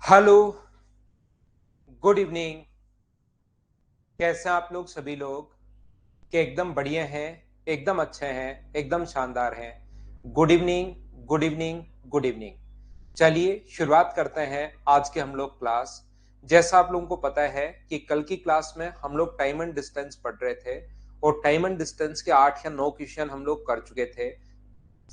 Hello, good evening. कैसे हैं आप लोग सभी लोग? कि एकदम बढ़िया हैं, एकदम अच्छे हैं, एकदम शानदार हैं। Good evening, good evening, good evening. चलिए शुरुआत करते हैं आज के हम लोग क्लास। जैसा आप लोगों को पता है कि कल की क्लास में हम लोग टाइम एंड डिस्टेंस पढ़ रहे थे और टाइम एंड डिस्टेंस के 8 या 9 क्वेश्चन हम लोग कर चुके थे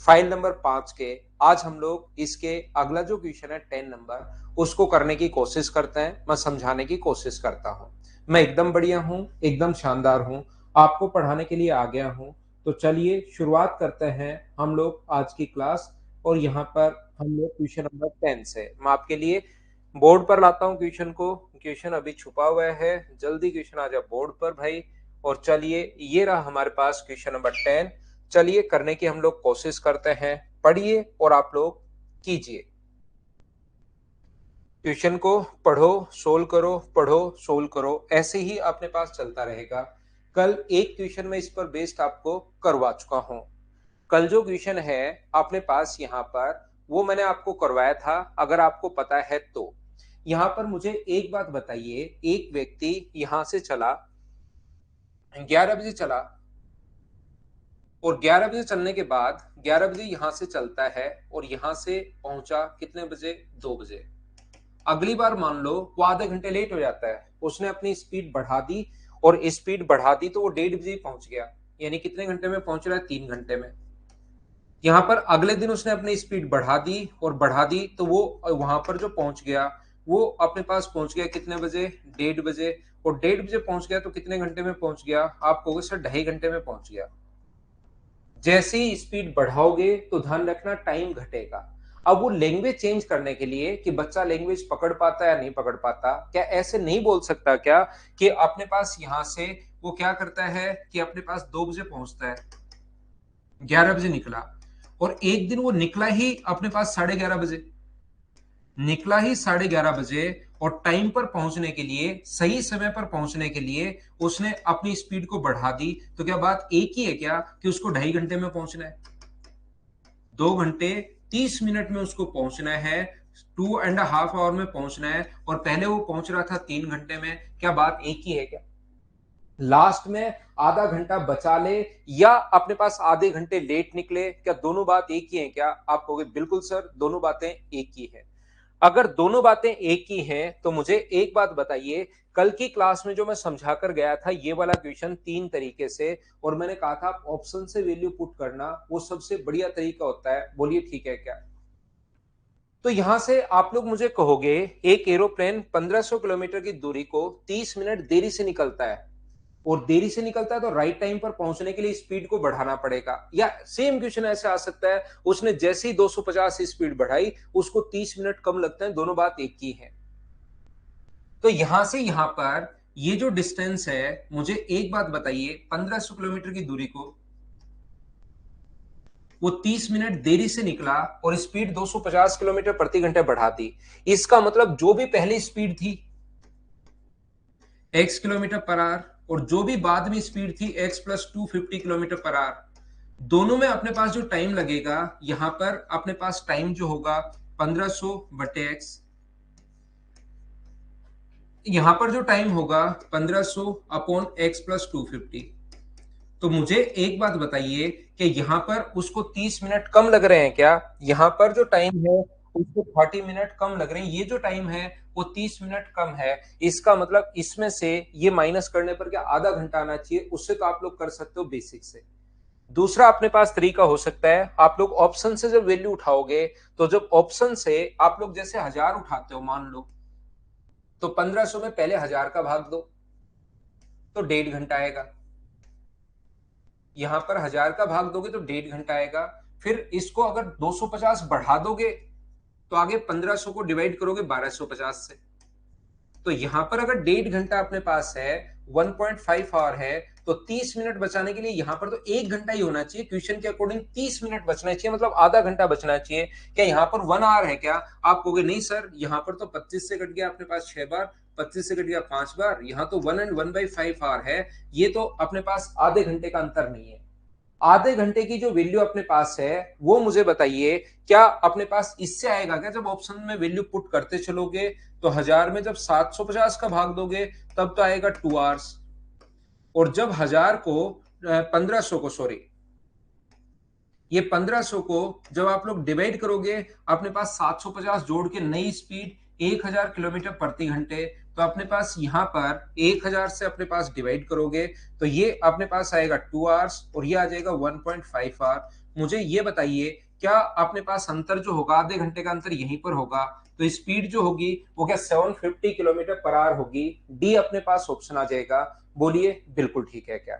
फाइल नंबर 5 के। आज हम लोग इसके अगला जो क्वेश्चन है 10 नंबर, उसको करने की कोशिश करते हैं। मैं समझाने की कोशिश करता हूं। मैं एकदम बढ़िया हूं, एकदम शानदार हूं, आपको पढ़ाने के लिए आ गया हूं। तो चलिए शुरुआत करते हैं हम लोग आज की क्लास। और यहाँ पर हम लोग क्वेश्चन नंबर 10 से मैं आपके लिए बोर्ड पर लाता हूँ क्वेश्चन को। क्वेश्चन अभी छुपा हुआ है, जल्दी क्वेश्चन आ जाए बोर्ड पर भाई। और चलिए ये रहा हमारे पास क्वेश्चन नंबर 10। चलिए करने की हम लोग कोशिश करते हैं। पढ़िए और आप लोग कीजिए। क्वेश्चन को पढ़ो, सोल्व करो, पढ़ो, सोल्व करो, ऐसे ही अपने पास चलता रहेगा। कल एक क्वेश्चन में इस पर बेस्ड आपको करवा चुका हूं। कल जो क्वेश्चन है अपने पास यहाँ पर, वो मैंने आपको करवाया था, अगर आपको पता है तो। यहाँ पर मुझे एक बात बताइए, एक व्यक्ति यहां से चला, 11 बजे चला, और 11 बजे चलने के बाद 11 बजे यहां से चलता है और यहां से पहुंचा कितने बजे? 2 बजे। अगली बार मान लो वो आधे घंटे लेट हो जाता है, उसने अपनी स्पीड बढ़ा दी, और स्पीड बढ़ा दी तो वो 1:30 बजे पहुंच गया। यानी कितने घंटे में पहुंच रहा है? 3 घंटे में। यहाँ पर अगले दिन उसने अपनी स्पीड बढ़ा दी और बढ़ा दी तो वो वहां पर जो पहुंच गया, वो अपने पास पहुंच गया कितने बजे? 1:30 बजे। और 1:30 बजे पहुंच गया तो कितने घंटे में पहुंच गया? आप कहोगे सर 2.5 घंटे में पहुंच गया। जैसे ही स्पीड बढ़ाओगे तो ध्यान रखना टाइम घटेगा। अब वो लैंग्वेज चेंज करने के लिए कि बच्चा लैंग्वेज पकड़ पाता है या नहीं पकड़ पाता, क्या ऐसे नहीं बोल सकता क्या कि अपने पास यहां से वो क्या करता है कि अपने पास 2 बजे पहुंचता है, 11 बजे निकला, और एक दिन वो निकला ही अपने पास 11:30 बजे, निकला ही 11:30 बजे, और टाइम पर पहुंचने के लिए, सही समय पर पहुंचने के लिए उसने अपनी स्पीड को बढ़ा दी। तो क्या बात एक ही है क्या कि उसको 2.5 घंटे में पहुंचना है? 2 घंटे 30 मिनट में उसको पहुंचना है, 2.5 आवर में पहुंचना है, और पहले वो पहुंच रहा था 3 घंटे में। क्या बात एक ही है क्या? लास्ट में आधा घंटा बचा ले या अपने पास आधे घंटे लेट निकले, क्या दोनों बात एक ही है क्या? आप कहोगे बिल्कुल सर दोनों बातें एक ही है। अगर दोनों बातें एक ही हैं तो मुझे एक बात बताइए, कल की क्लास में जो मैं समझा कर गया था ये वाला क्वेश्चन 3 तरीके से, और मैंने कहा था ऑप्शन से वैल्यू पुट करना वो सबसे बढ़िया तरीका होता है, बोलिए ठीक है क्या? तो यहां से आप लोग मुझे कहोगे एक एरोप्लेन 1500 किलोमीटर की दूरी को 30 मिनट देरी से निकलता है, और देरी से निकलता है तो राइट टाइम पर पहुंचने के लिए स्पीड को बढ़ाना पड़ेगा। या सेम क्वेश्चन ऐसे आ सकता है, उसने जैसे ही 250 स्पीड बढ़ाई उसको 30 मिनट कम लगते हैं, दोनों बात एक ही है। तो यहां से यहां पर ये जो डिस्टेंस है, मुझे एक बात बताइए, 1500 किलोमीटर की दूरी को वो 30 मिनट देरी से निकला और स्पीड 250 किलोमीटर प्रति घंटे बढ़ा दी। इसका मतलब जो भी पहली स्पीड थी x किलोमीटर पर आवर, और जो भी बाद में स्पीड थी x plus 250 kilometre per hour, दोनों में अपने पास जो टाइम लगेगा, यहां पर अपने पास टाइम जो होगा 1500 बटे x, यहां पर जो टाइम होगा 1500 अपॉन x प्लस 250। तो मुझे एक बात बताइए कि यहां पर उसको 30 मिनट कम लग रहे हैं क्या? यहां पर जो टाइम है उसको 30 मिनट कम लग रहे हैं, ये जो टाइम है वो 30 मिनट कम है। इसका मतलब इसमें से ये माइनस करने पर क्या आधा घंटा आना चाहिए? उससे तो आप लोग कर सकते हो बेसिक से। दूसरा अपने पास तरीका हो सकता है, आप लोग ऑप्शन से जब वैल्यू उठाओगे, तो जब ऑप्शन से आप लोग जैसे 1000 उठाते हो मान लो, तो 1500 में पहले 1000 का भाग दो तो 1.5 घंटा आएगा। यहां पर 1000 का भाग दोगे तो 1.5 घंटा आएगा। फिर इसको अगर 250 बढ़ा दोगे तो आगे 1500 को डिवाइड करोगे 1250 से। तो यहां पर अगर 1.5 घंटा अपने पास है, 1.5 आवर है, तो 30 मिनट बचाने के लिए यहां पर तो 1 घंटा ही होना चाहिए। क्वेश्चन के अकॉर्डिंग 30 मिनट बचना चाहिए, मतलब आधा घंटा बचना चाहिए। क्या यहां पर 1 आवर है क्या? आप कहोगे नहीं सर, यहां पर तो 25 से कट गया अपने पास 6 बार, 25 से कट गया 5 बार, यहां तो 1 एंड 1/5 आवर है। ये तो अपने पास आधे घंटे का अंतर नहीं है। आधे घंटे की जो वैल्यू अपने पास है वो मुझे बताइए, क्या अपने पास इससे आएगा क्या? जब ऑप्शन में वैल्यू पुट करते चलोगे तो 1000 में जब 750 का भाग दोगे तब तो आएगा 2 आवर्स, और जब 1000 को 1500 को, सॉरी, ये 1500 को जब आप लोग डिवाइड करोगे, अपने पास 750 जोड़ के नई स्पीड 1000 किलोमीटर प्रति घंटे, तो अपने पास यहाँ पर 1000 से अपने पास डिवाइड करोगे तो ये अपने पास आएगा 2 आवर्स और ये आ जाएगा 1.5 आवर। मुझे ये बताइए, क्या अपने पास अंतर जो होगा, आधे घंटे का अंतर यहीं पर होगा, तो स्पीड जो होगी वो क्या 750 किलोमीटर पर आवर होगी? डी अपने पास ऑप्शन आ जाएगा। बोलिए बिल्कुल ठीक है क्या?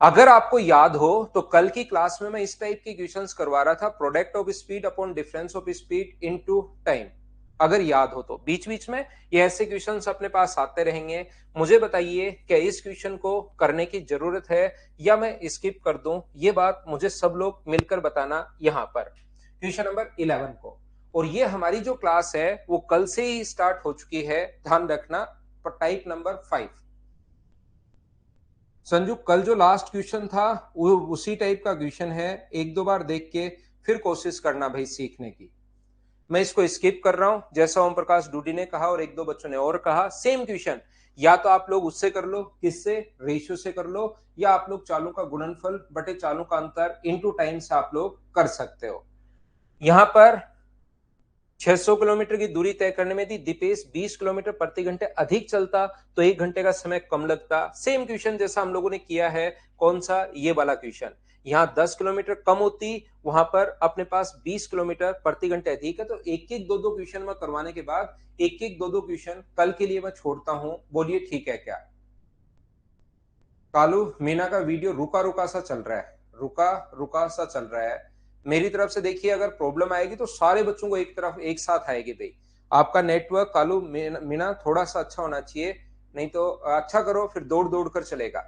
अगर आपको याद हो तो कल की क्लास में मैं इस टाइप की क्वेश्चंस करवा रहा था, product of speed upon difference of speed into time. अगर याद हो तो बीच बीच में ये ऐसे क्वेश्चंस अपने पास आते रहेंगे। मुझे बताइए, क्या इस क्वेश्चन को करने की जरूरत है या मैं स्किप कर दूं? ये बात मुझे सब लोग मिलकर बताना यहां पर क्वेश्चन नंबर 11 को। और ये हमारी जो क्लास है वो कल से ही स्टार्ट हो चुकी है, ध्यान रखना। Type number 5। संजू, कल जो लास्ट क्वेश्चन था वो उसी टाइप का क्वेश्चन है, एक दो बार देख के फिर कोशिश करना भाई सीखने की। मैं इसको स्किप कर रहा हूं, जैसा ओम प्रकाश डूडी ने कहा और एक दो बच्चों ने और कहा। सेम क्वेश्चन, या तो आप लोग उससे कर लो, किससे, रेशियो से कर लो, या आप लोग चालों का गुणनफल बटे चालों का अंतर इनटू टाइम से आप लोग कर सकते हो। यहां पर 600 किलोमीटर की दूरी तय करने में दीपेश 20 किलोमीटर प्रति घंटे अधिक चलता तो 1 घंटे का समय कम लगता। सेम क्वेश्चन जैसा हम लोगों ने किया है, कौन सा, ये वाला क्वेश्चन। यहाँ 10 किलोमीटर कम होती, वहां पर अपने पास 20 किलोमीटर प्रति घंटे अधिक है। तो एक एक दो दो क्वेश्चन में करवाने के बाद एक एक दो दो क्वेश्चन कल के लिए मैं छोड़ता हूं। बोलिए ठीक है क्या? कालू, मीना का वीडियो रुका रुका सा चल रहा है, रुका रुका सा चल रहा है। मेरी तरफ से देखिए, अगर प्रॉब्लम आएगी तो सारे बच्चों को एक तरफ एक साथ आएगी भाई। आपका नेटवर्क कालू मीना थोड़ा सा अच्छा होना चाहिए, नहीं तो अच्छा करो फिर दौड़ दौड़ कर चलेगा।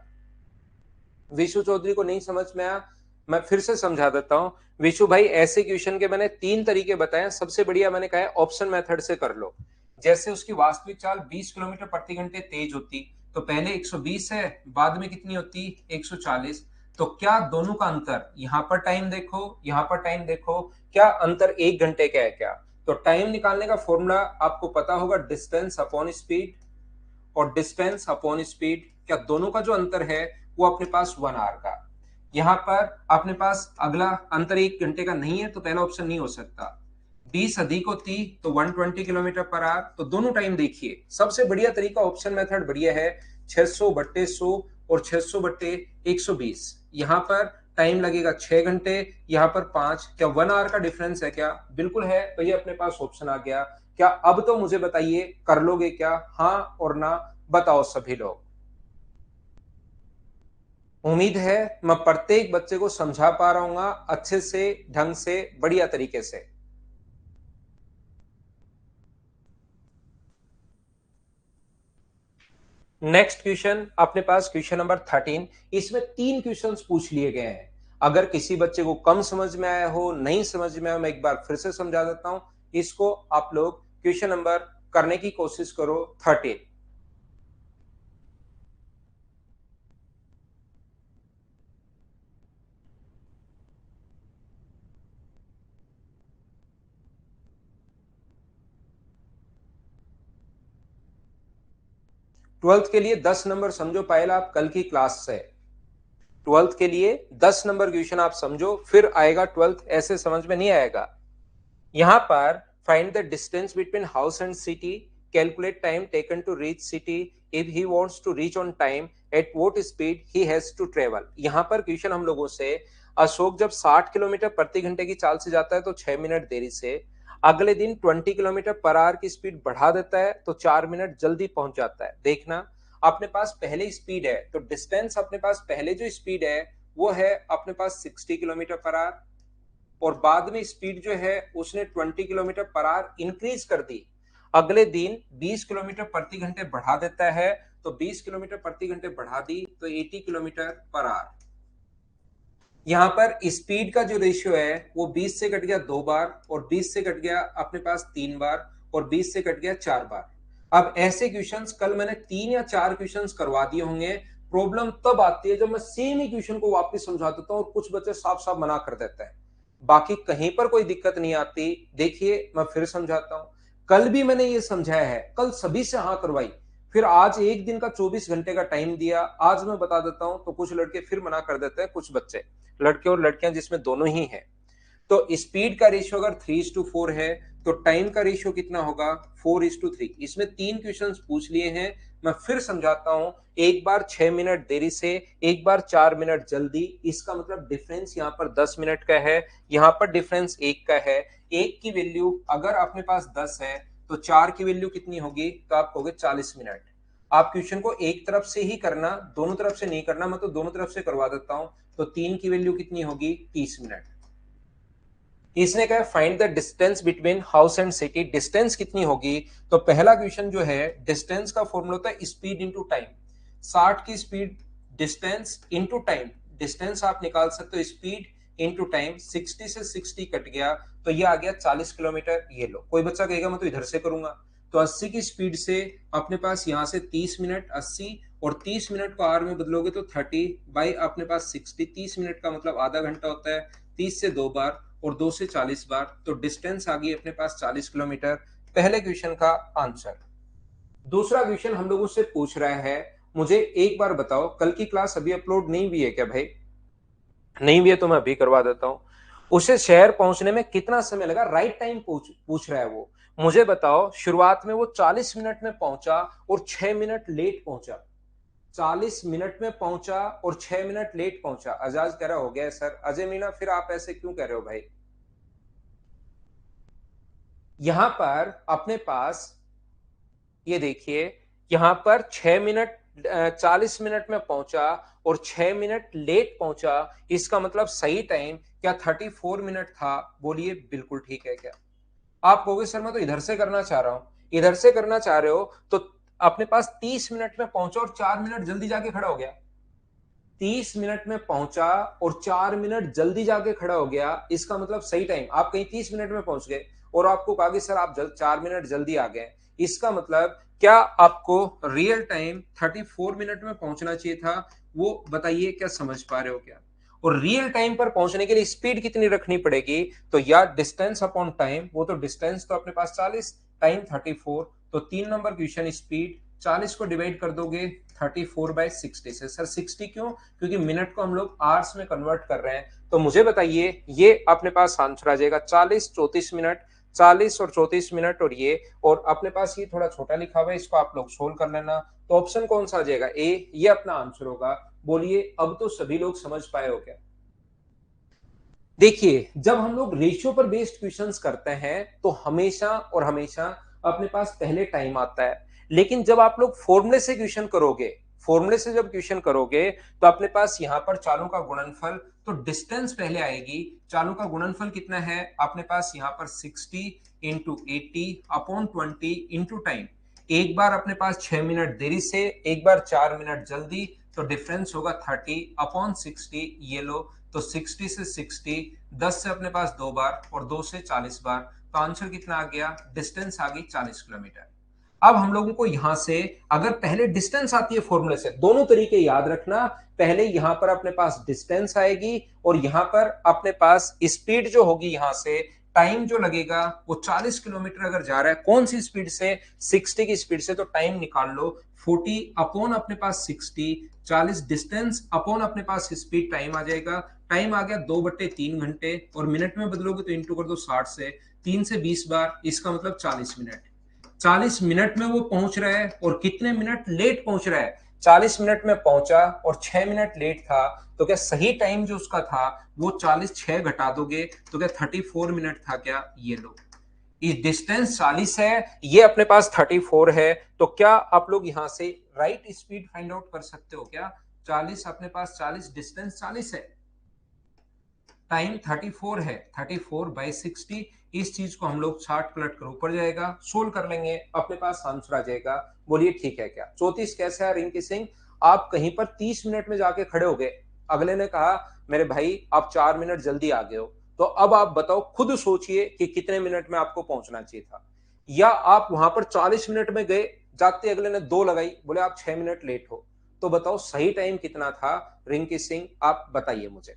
विशु चौधरी को नहीं समझ में आया, मैं फिर से समझा देता हूं। विशु भाई, ऐसे क्वेश्चन के मैंने 3 तरीके बताए। सबसे बढ़िया मैंने कहा है ऑप्शन मेथड से कर लो। जैसे उसकी वास्तविक चाल 20 किलोमीटर प्रति घंटे तेज होती तो पहले 120 है, बाद में कितनी होती 140। तो क्या दोनों का अंतर, यहां पर टाइम देखो, यहां पर टाइम देखो, क्या अंतर 1 घंटे का है क्या? तो टाइम निकालने का फॉर्मूला आपको पता होगा, डिस्टेंस अपॉन स्पीड, और डिस्टेंस अपॉन स्पीड, क्या दोनों का जो अंतर है वो अपने पास 1 आवर का। यहां पर अपने पास अगला अंतर 1 घंटे का नहीं है तो पहला ऑप्शन नहीं हो सकता। 20 अधिक होती तो 120 किलोमीटर पर आवर। तो दोनों टाइम देखिए, सबसे बढ़िया तरीका ऑप्शन मेथड बढ़िया है, 600 बट्टे 100 और 600 बट्टे 120। यहां पर टाइम लगेगा 6 घंटे, यहां पर 5। क्या 1 आवर का डिफरेंस है क्या? बिल्कुल है, तो ये अपने पास ऑप्शन आ गया। क्या अब तो मुझे बताइए, कर लोगे क्या? हाँ और ना बताओ सभी लोग। उम्मीद है मैं प्रत्येक बच्चे को समझा पा रहा हूँ अच्छे से, ढंग से, बढ़िया तरीके से। नेक्स्ट क्वेश्चन अपने पास क्वेश्चन नंबर 13। इसमें 3 क्वेश्चंस पूछ लिए गए हैं। अगर किसी बच्चे को कम समझ में आया हो, नहीं समझ में आया, मैं एक बार फिर से समझा देता हूं। इसको आप लोग क्वेश्चन नंबर करने की कोशिश करो 13। 12th के लिए 10 नंबर समझो पहला आप कल की क्लास से। 12th के लिए 10 नंबर क्वेश्चन आप समझो, फिर आएगा 12th, ऐसे समझ में नहीं आएगा। यहां पर find the distance between house and city, calculate time taken to reach city, if he wants to reach on time, at what speed he has to travel. यहां पर क्वेश्चन हम लोगों से, अशोक जब 60 किलोमीटर प्रति घंटे की चाल से जाता है तो 6 मिनट देरी से, अगले दिन 20 किलोमीटर पर आवर की स्पीड बढ़ा देता है तो 4 मिनट जल्दी पहुंच जाता है। देखना, अपने पास पहले स्पीड है तो डिस्टेंस, अपने पास पहले जो स्पीड है वो है अपने पास 60 किलोमीटर पर आवर, और बाद में स्पीड जो है उसने 20 किलोमीटर पर आवर इंक्रीज कर दी। अगले दिन 20 किलोमीटर प्रति घंटे बढ़ा देता है, तो 20 किलोमीटर प्रति घंटे बढ़ा दी तो 80 किलोमीटर पर आवर। यहां पर स्पीड का जो रेशियो है वो 20 से कट गया 2 बार, और 20 से कट गया अपने पास 3 बार, और 20 से कट गया 4 बार। अब ऐसे क्वेश्चंस कल मैंने 3 या 4 क्वेश्चंस करवा दिए होंगे, प्रॉब्लम तब आती है जब मैं सेम ही क्वेश्चन को वापस समझा देता हूं और कुछ बच्चे साफ साफ मना कर देते हैं। बाकी कहीं पर कोई दिक्कत नहीं आती। देखिए मैं फिर समझाता हूं, कल भी मैंने ये समझाया है, कल सभी से हाँ करवाई, फिर आज एक दिन का 24 घंटे का टाइम दिया, आज मैं बता देता हूं तो कुछ लड़के फिर मना कर देते हैं, कुछ बच्चे, लड़के और लड़कियां जिसमें दोनों ही हैं। तो स्पीड का रेशियो अगर 3:4 है तो टाइम का रेशियो कितना होगा, 4:3। इसमें 3 पूछ लिए हैं। मैं फिर समझाता हूं, एक बार 6 मिनट देरी से, एक बार 4 मिनट जल्दी, इसका मतलब डिफरेंस यहाँ पर 10 मिनट का है, यहाँ पर डिफरेंस 1 का है। एक की वैल्यू अगर अपने पास 10 है तो 4 की वैल्यू कितनी होगी, तो आप कहोगे 40 मिनट। आप क्वेश्चन को एक तरफ से ही करना, दोनों तरफ से नहीं करना, मैं तो दोनों तरफ से करवा देता हूं। तो 3 की वैल्यू कितनी होगी, 30 मिनट। इसने कहा find the distance between house and city, distance कितनी होगी। तो पहला क्वेश्चन जो है, डिस्टेंस का फॉर्मूला होता है स्पीड इनटू टाइम। 60 की speed, distance into time, distance आप निकाल सकते हो स्पीड इनटू टाइम। 60 से 60 कट गया तो ये आ गया 40 किलोमीटर। ये लो, कोई बच्चा कहेगा मैं तो इधर से करूंगा, तो 80 की स्पीड से अपने पास यहां से 30 मिनट, 80 और 30 मिनट को आर में बदलोगे तो 30 बाई अपने पास 60, 30 मिनट का मतलब आधा घंटा होता है, 30 से 2 बार और 2 से 40 बार, तो डिस्टेंस आ गई अपने पास 40 किलोमीटर। पहले क्वेश्चन का आंसर। दूसरा क्वेश्चन हम लोगों से पूछ रहा है, मुझे एक बार बताओ, कल की क्लास अभी अपलोड नहीं हुई है क्या भाई? नहीं भी है तो मैं अभी करवा देता हूं। उसे शहर पहुंचने में कितना समय लगा, राइट टाइम पूछ रहा है वो। मुझे बताओ, शुरुआत में वो 40 मिनट में पहुंचा और 6 मिनट लेट पहुंचा। 40 मिनट में पहुंचा और 6 मिनट लेट पहुंचा। अजाज कह रहा हो गया सर। अजय मीना, फिर आप ऐसे क्यों कह रहे हो भाई? यहां पर अपने पास ये देखिए, यहां पर 6 मिनट 40 मिनट में पहुंचा और 6 मिनट लेट पहुंचा, इसका मतलब सही टाइम क्या 34 मिनट था? बोलिए बिल्कुल ठीक है क्या? आप कहोगे सर मैं तो इधर से करना चाह रहा हूं। इधर से करना चाह रहे हो तो अपने पास 30 मिनट में पहुंचा और 4 मिनट जल्दी जाके खड़ा हो गया। 30 मिनट में पहुंचा और 4 मिनट जल्दी जाके खड़ा हो गया, इसका मतलब सही टाइम। आप कहीं 30 मिनट में पहुंच गए और आपको कहा कि सर आप 4 मिनट जल्दी आ गए, इसका मतलब क्या आपको रियल टाइम 34 मिनट में पहुंचना चाहिए था? वो बताइए, क्या समझ पा रहे हो क्या? और रियल टाइम पर पहुंचने के लिए स्पीड कितनी रखनी पड़ेगी? तो या डिस्टेंस अपॉन टाइम, वो तो डिस्टेंस तो अपने पास 40, टाइम 34, तो 3 नंबर क्वेश्चन स्पीड 40 को डिवाइड कर दोगे 34/60 से। सर 60 क्यों? क्योंकि मिनट को हम लोग आवर्स में कन्वर्ट कर रहे हैं। तो मुझे बताइए, ये अपने पास आंसर आ जाएगा 40 34 मिनट, 40 और 34 मिनट, और ये, और अपने पास ये थोड़ा छोटा लिखा हुआ है, इसको आप लोग सोल्व कर लेना। तो ऑप्शन कौन सा आ जाएगा? ए, ये अपना आंसर होगा। बोलिए अब तो सभी लोग समझ पाए हो क्या? देखिए, जब हम लोग रेशियो पर बेस्ड क्वेश्चंस करते हैं तो हमेशा और हमेशा अपने पास पहले टाइम आता है। लेकिन जब आप लोग फॉर्मूले से क्वेश्चन करोगे, फॉर्मूले से जब क्वेश्चन करोगे तो अपने पास यहां पर चालों का गुणनफल, तो डिस्टेंस पहले आएगी। चालों का गुणनफल कितना है अपने पास यहाँ पर 60 इंटू 80 अपॉन 20 इंटू टाइम। एक बार अपने पास 6 मिनट देरी से, एक बार 4 मिनट जल्दी, तो डिफरेंस होगा 30 अपॉन 60। ये लो, तो 60 से 60, 10 से अपने पास 2 बार और 2 से 40 बार, तो आंसर कितना आ गया? डिस्टेंस आ गई 40 किलोमीटर। अब हम लोगों को यहां से अगर पहले डिस्टेंस आती है फॉर्मूले से, दोनों तरीके याद रखना। पहले यहां पर अपने पास डिस्टेंस आएगी और यहां पर अपने पास स्पीड जो होगी, यहां से टाइम जो लगेगा वो 40 किलोमीटर अगर जा रहा है, कौन सी स्पीड से? 60 की स्पीड से। तो टाइम निकाल लो, 40 अपॉन अपने पास 60, 40 डिस्टेंस अपॉन अपने पास स्पीड, टाइम आ जाएगा। टाइम आ गया 2/3 घंटे, और मिनट में बदलोगे तो इंटू कर दो 60 से, 3 से 20 बार, इसका मतलब 40 मिनट। 40 मिनट में वो पहुंच रहा है और कितने मिनट लेट पहुंच रहा है? 40 मिनट में पहुंचा और 6 मिनट लेट था। तो क्या सही टाइम जो उसका था वो 40, 6 घटा दोगे तो क्या 34 मिनट था क्या? ये लो, ये डिस्टेंस 40 है, ये अपने पास 34 है, तो क्या आप लोग यहां से राइट स्पीड फाइंड आउट कर सकते हो क्या? 40 अपने पास, 40 डिस्टेंस 40 है, टाइम 34 है, 34/60। इस चीज को हम लोग 60 पलट कर ऊपर जाएगा, सोल्व कर लेंगे, अपने पास आंसर आ जाएगा। बोलिए ठीक है क्या? 34 कैसे है रिंकी सिंह? आप कहीं पर 30 मिनट में जाके खड़े हो गए, अगले ने कहा मेरे भाई आप 4 मिनट जल्दी आ गए हो, तो अब आप बताओ, खुद सोचिए कि कितने मिनट में आपको पहुंचना चाहिए था। या आप वहां पर 40 मिनट में गए, जाते अगले ने 2 लगाई, बोले आप 6 मिनट लेट हो, तो बताओ सही टाइम कितना था रिंग किसिंग, आप बताइए मुझे।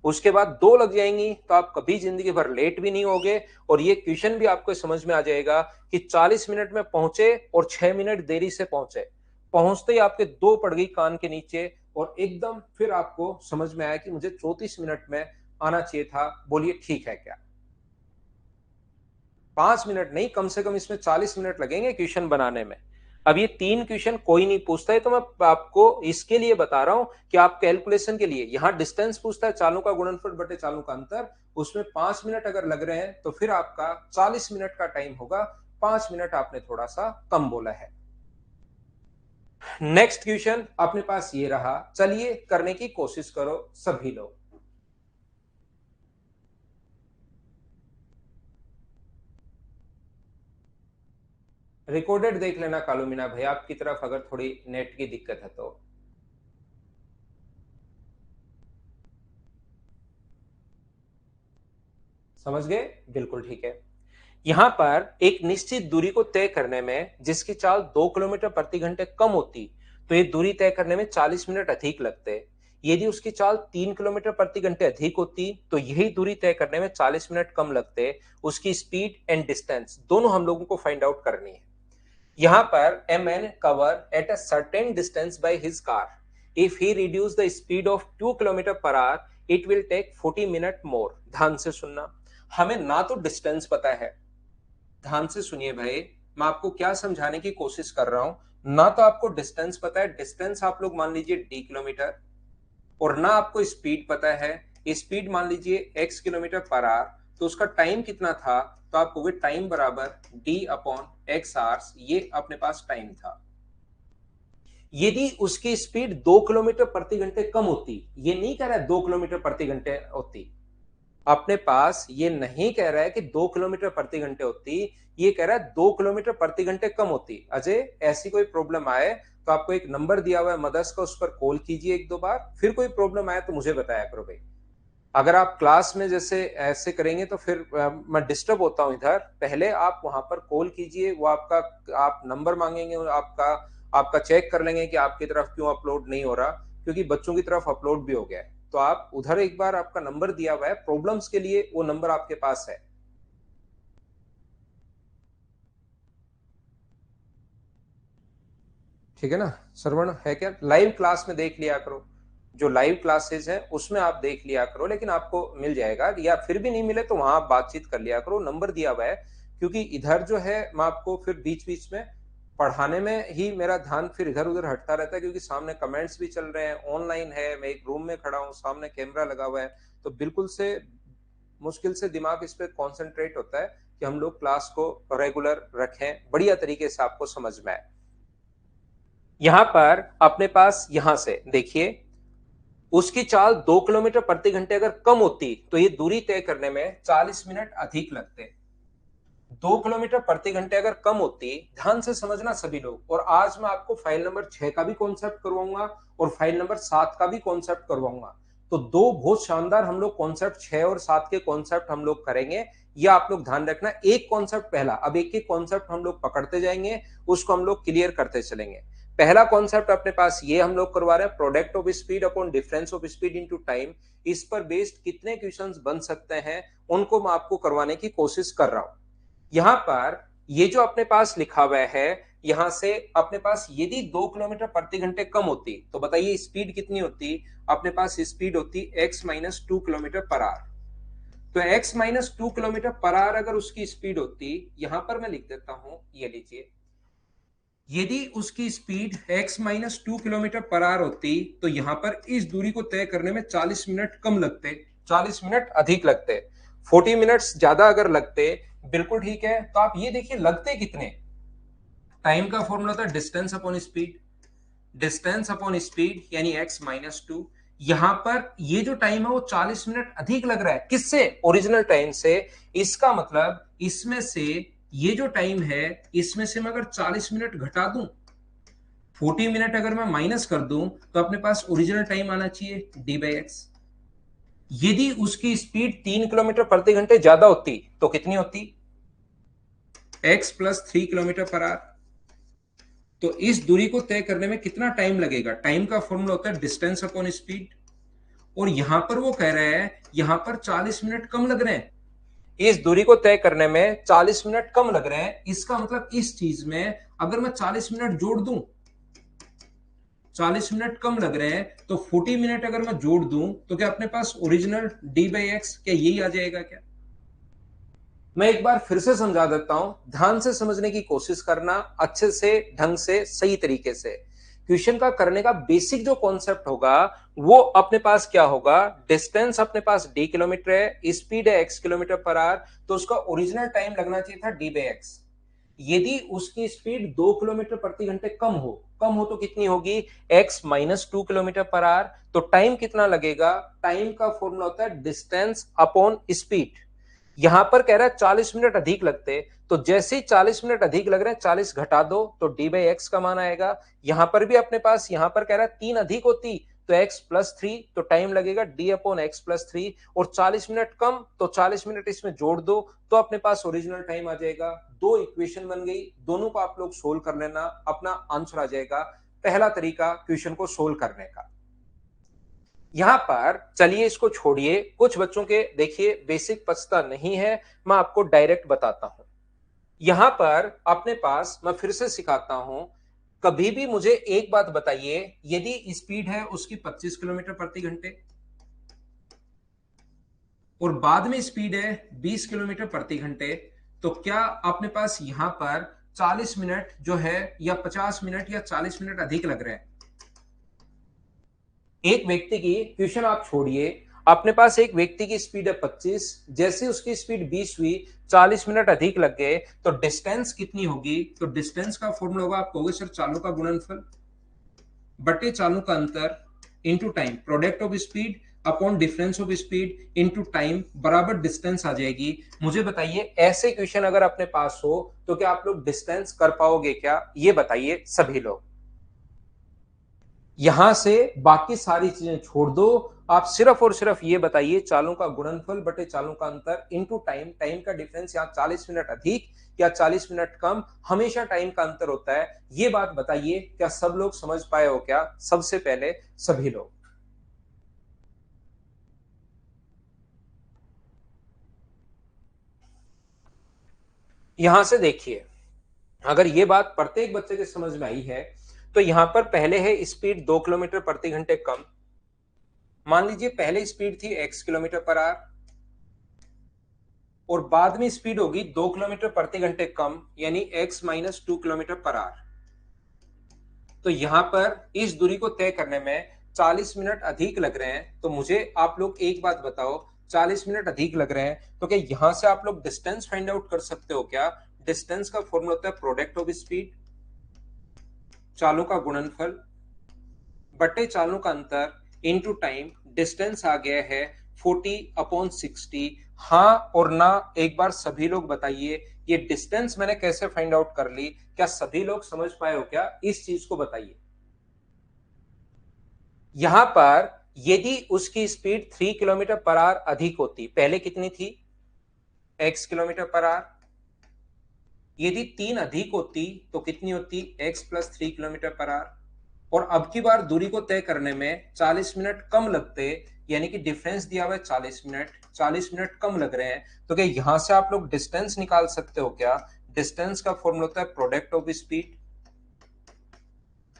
उसके बाद 2 लग जाएंगी तो आप कभी जिंदगी भर लेट भी नहीं होगे, और ये क्वेश्चन भी आपको समझ में आ जाएगा कि 40 मिनट में पहुंचे और 6 मिनट देरी से पहुंचे। पहुंचते ही आपके 2 पड़ गई कान के नीचे, और एकदम फिर आपको समझ में आया कि मुझे 34 मिनट में आना चाहिए था, बोलिए ठीक है क्या? 5 मिनट नहीं, कम से कम इसमें 40 मिनट लगेंगे क्वेश्चन बनाने में। अब ये 3 क्वेश्चन कोई नहीं पूछता है, तो मैं आपको इसके लिए बता रहा हूं कि आप कैलकुलेशन के लिए, यहां डिस्टेंस पूछता है, चालों का गुणनफल बटे चालों का अंतर, उसमें 5 मिनट अगर लग रहे हैं तो फिर आपका 40 मिनट का टाइम होगा। 5 मिनट आपने थोड़ा सा कम बोला है। नेक्स्ट क्वेश्चन अपने पास ये रहा, चलिए करने की कोशिश करो सभी लोग। रिकॉर्डेड देख लेना कालू मीना भाई, आपकी तरफ अगर थोड़ी नेट की दिक्कत है तो। समझ गए? बिल्कुल ठीक है। यहां पर एक निश्चित दूरी को तय करने में जिसकी चाल 2 किलोमीटर प्रति घंटे कम होती, तो ये दूरी तय करने में 40 मिनट अधिक लगते। यदि उसकी चाल 3 किलोमीटर प्रति घंटे अधिक होती तो यही दूरी तय करने में 40 मिनट कम लगते। उसकी स्पीड एंड डिस्टेंस दोनों हम लोगों को फाइंड आउट करनी है। यहाँ पर a man cover at a certain distance by his car. If he reduce the speed of 2 kilometre per hour, it will take 40 minute more. ध्यान से सुनना, हमें ना तो डिस्टेंस पता है, ध्यान से सुनिए भाई, मैं आपको क्या समझाने की कोशिश कर रहा हूं। ना तो आपको डिस्टेंस पता है, डिस्टेंस आप लोग मान लीजिए डी किलोमीटर, और ना आपको स्पीड पता है, स्पीड मान लीजिए x किलोमीटर पर आवर, तो उसका टाइम कितना था, तो आप कहोगे टाइम बराबर d अपॉन एक्स आवर्स, ये अपने पास टाइम था। यदि उसकी स्पीड 2 किलोमीटर प्रति घंटे कम होती, ये नहीं कह रहा है 2 किलोमीटर प्रति घंटे होती, अपने पास ये नहीं कह रहा है कि 2 किलोमीटर प्रति घंटे होती, ये कह रहा है 2 किलोमीटर प्रति घंटे कम होती। अजय, ऐसी कोई प्रॉब्लम आए तो आपको एक नंबर दिया हुआ है मदर्स का, उस पर कॉल कीजिए 1-2 बार, फिर कोई प्रॉब्लम आए तो मुझे बताया करो भाई। अगर आप क्लास में जैसे ऐसे करेंगे तो फिर मैं डिस्टर्ब होता हूं इधर। पहले आप वहां पर कॉल कीजिए, वो आपका, आप नंबर मांगेंगे, आपका आपका चेक कर लेंगे कि आपकी तरफ क्यों अपलोड नहीं हो रहा, क्योंकि बच्चों की तरफ अपलोड भी हो गया है। तो आप उधर एक बार, आपका नंबर दिया हुआ है प्रॉब्लम्स के लिए, वो नंबर आपके पास है। ठीक है ना? श्रवण है क्या? लाइव क्लास में देख लिया करो, जो लाइव क्लासेस है उसमें आप देख लिया करो, लेकिन आपको मिल जाएगा, या फिर भी नहीं मिले तो वहां आप बातचीत कर लिया करो, नंबर दिया हुआ है। क्योंकि इधर जो है मैं आपको फिर बीच बीच में पढ़ाने में ही मेरा ध्यान फिर इधर उधर हटता रहता है, क्योंकि सामने कमेंट्स भी चल रहे हैं, ऑनलाइन है, मैं एक रूम में खड़ा हूँ, सामने कैमरा लगा हुआ है, तो बिल्कुल से मुश्किल से दिमाग इस पे कॉन्सेंट्रेट होता है कि हम लोग क्लास को रेगुलर रखें, बढ़िया तरीके से आपको समझ में आए। यहां पर अपने पास, यहां से देखिए, उसकी चाल 2 किलोमीटर प्रति घंटे अगर कम होती तो ये दूरी तय करने में 40 मिनट अधिक लगते। 2 किलोमीटर प्रति घंटे अगर कम होती, ध्यान से समझना सभी लोग, और आज मैं आपको फाइल नंबर 6 का भी कॉन्सेप्ट करवाऊंगा और फाइल नंबर 7 का भी कॉन्सेप्ट करवाऊंगा। तो 2 बहुत शानदार हम लोग कॉन्सेप्ट 6 और 7 के कॉन्सेप्ट हम लोग करेंगे। या आप लोग ध्यान रखना, एक कॉन्सेप्ट पहला, अब एक एक कॉन्सेप्ट हम लोग पकड़ते जाएंगे, उसको हम लोग क्लियर करते चलेंगे। पहला कॉन्सेप्ट अपने पास ये हम लोग करवा रहे हैं, product of speed upon difference of speed into time. इस पर बेस्ड कितने क्वेश्चंस बन सकते हैं, उनको मैं आपको करवाने की कोशिश कर रहा हूं। यहां पर ये जो अपने पास लिखा हुआ है, यहां से अपने पास यदि 2 किलोमीटर प्रति घंटे कम होती तो बताइए स्पीड कितनी होती? अपने पास स्पीड होती x minus 2 kilometre per hour. तो x minus 2 kilometre per hour अगर उसकी स्पीड होती, यहां पर मैं लिख देता हूं, ये लीजिए, यदि उसकी speed x minus 2 kilometre per hour होती तो यहां पर इस दूरी को तय करने में 40 मिनट कम लगते, 40 मिनट अधिक लगते, 40 मिनट्स ज्यादा अगर लगते। बिल्कुल ठीक है, तो आप ये देखिए लगते कितने। टाइम का फॉर्मूला था distance upon speed, distance upon speed यानी x माइनस 2। यहां पर ये जो टाइम है वो 40 मिनट अधिक लग रहा है, किससे? ओरिजिनल टाइम से। इसका मतलब इसमें से ये जो टाइम है, इसमें से मैं अगर 40 मिनट घटा दूं, 40 मिनट अगर मैं माइनस कर दूं, तो अपने पास ओरिजिनल टाइम आना चाहिए डी बाई एक्स। यदि उसकी स्पीड 3 किलोमीटर प्रति घंटे ज्यादा होती तो कितनी होती? x plus 3 kilometre per hour. तो इस दूरी को तय करने में कितना टाइम लगेगा? टाइम का फॉर्मूला होता है डिस्टेंस अपॉन स्पीड, और यहां पर वो कह रहा है यहां पर 40 मिनट कम लग रहे हैं। इस दूरी को तय करने में 40 मिनट कम लग रहे हैं, इसका मतलब इस चीज में अगर मैं 40 मिनट जोड़ दूं, 40 मिनट कम लग रहे हैं, तो 40 मिनट अगर मैं जोड़ दूं तो क्या अपने पास ओरिजिनल d/x क्या यही आ जाएगा क्या? मैं एक बार फिर से समझा देता हूं, ध्यान से समझने की कोशिश करना, अच्छे से, ढंग से, सही तरीके से। क्वेश्चन का करने का बेसिक जो कॉन्सेप्ट होगा वो अपने पास क्या होगा? डिस्टेंस अपने पास d किलोमीटर है, स्पीड है x किलोमीटर पर आवर, तो उसका ओरिजिनल टाइम लगना चाहिए था d/x। यदि उसकी स्पीड 2 किलोमीटर प्रति घंटे कम हो तो कितनी होगी? x minus 2 kilometre per hour. तो टाइम कितना लगेगा? टाइम का फॉर्मूला होता है डिस्टेंस अपॉन स्पीड। यहां पर कह रहा है 40 मिनट अधिक लगते, तो जैसे ही 40 मिनट अधिक लग रहे हैं 40 घटा दो तो d/x का मान आएगा। यहां पर भी अपने पास, यहां पर कह रहा है 3 अधिक होती तो x प्लस 3, तो टाइम लगेगा d अपॉन एक्स प्लस 3, और 40 मिनट कम तो 40 मिनट इसमें जोड़ दो तो अपने पास ओरिजिनल टाइम आ जाएगा। दो इक्वेशन बन गई, दोनों को आप लोग सोल्व कर लेना, अपना आंसर आ जाएगा। पहला तरीका क्वेश्चन को सोल्व करने का। यहां पर चलिए इसको छोड़िए, कुछ बच्चों के देखिए बेसिक पछता नहीं है, मैं आपको डायरेक्ट बताता हूं। यहां पर अपने पास मैं फिर से सिखाता हूं, कभी भी मुझे एक बात बताइए, यदि स्पीड है उसकी 25 किलोमीटर प्रति घंटे और बाद में स्पीड है 20 किलोमीटर प्रति घंटे, तो क्या अपने पास यहां पर 40 मिनट जो है या 50 मिनट या 40 मिनट अधिक लग रहे हैं? एक व्यक्ति की, ट्यूशन आप छोड़िए, अपने पास एक व्यक्ति की स्पीड है 25, जैसे उसकी स्पीड 20 हुई, 40 मिनट अधिक लग गए, तो डिस्टेंस कितनी होगी? तो डिस्टेंस का फॉर्मूला होगा, आप कहोगे सर चालों का गुणनफल बटे चालों का अंतर into time, product of speed upon difference of speed into time बराबर डिस्टेंस आ जाएगी। मुझे बताइए ऐसे क्वेश्चन अगर अपने पास हो तो क्या आप लोग डिस्टेंस कर पाओगे क्या? ये बताइए सभी लोग। यहां से बाकी सारी चीजें छोड़ दो, आप सिर्फ और सिर्फ ये बताइए चालों का गुणनफल बटे चालों का अंतर इनटू टाइम, टाइम का डिफरेंस यहाँ 40 मिनट अधिक या 40 मिनट कम, हमेशा टाइम का अंतर होता है। ये बात बताइए, क्या सब लोग समझ पाए हो क्या? सबसे पहले सभी लोग यहां से देखिए, अगर ये बात प्रत्येक बच्चे के समझ में आई है, तो यहां पर पहले है स्पीड 2 किलोमीटर प्रति घंटे कम। मान लीजिए पहले स्पीड थी x किलोमीटर पर आवर और बाद में स्पीड होगी 2 किलोमीटर प्रति घंटे कम, यानी x minus 2 kilometre per hour. तो यहां पर इस दूरी को तय करने में 40 मिनट अधिक लग रहे हैं, तो मुझे आप लोग एक बात बताओ, 40 मिनट अधिक लग रहे हैं तो क्या यहां से आप लोग डिस्टेंस फाइंड आउट कर सकते हो क्या? डिस्टेंस का फॉर्मूला होता है प्रोडक्ट ऑफ स्पीड, चालों का गुणनफल बटे चालों का अंतर इनटू टाइम, डिस्टेंस आ गया है 40/60। हाँ और ना एक बार सभी लोग बताइए, ये डिस्टेंस मैंने कैसे फाइंड आउट कर ली? क्या सभी लोग समझ पाए हो क्या? इस चीज को बताइए। यहां पर यदि उसकी स्पीड 3 किलोमीटर पर आवर अधिक होती, पहले कितनी थी? x kilometre per hour. यदि 3 अधिक होती तो कितनी होती? x plus 3 kilometre per hour. और अब की बार दूरी को तय करने में 40 मिनट कम लगते, यानी कि डिफरेंस दिया हुआ है 40 मिनट, 40 मिनट कम लग रहे हैं, तो क्या यहां से आप लोग डिस्टेंस निकाल सकते हो क्या? डिस्टेंस का फॉर्मूला होता है product of speed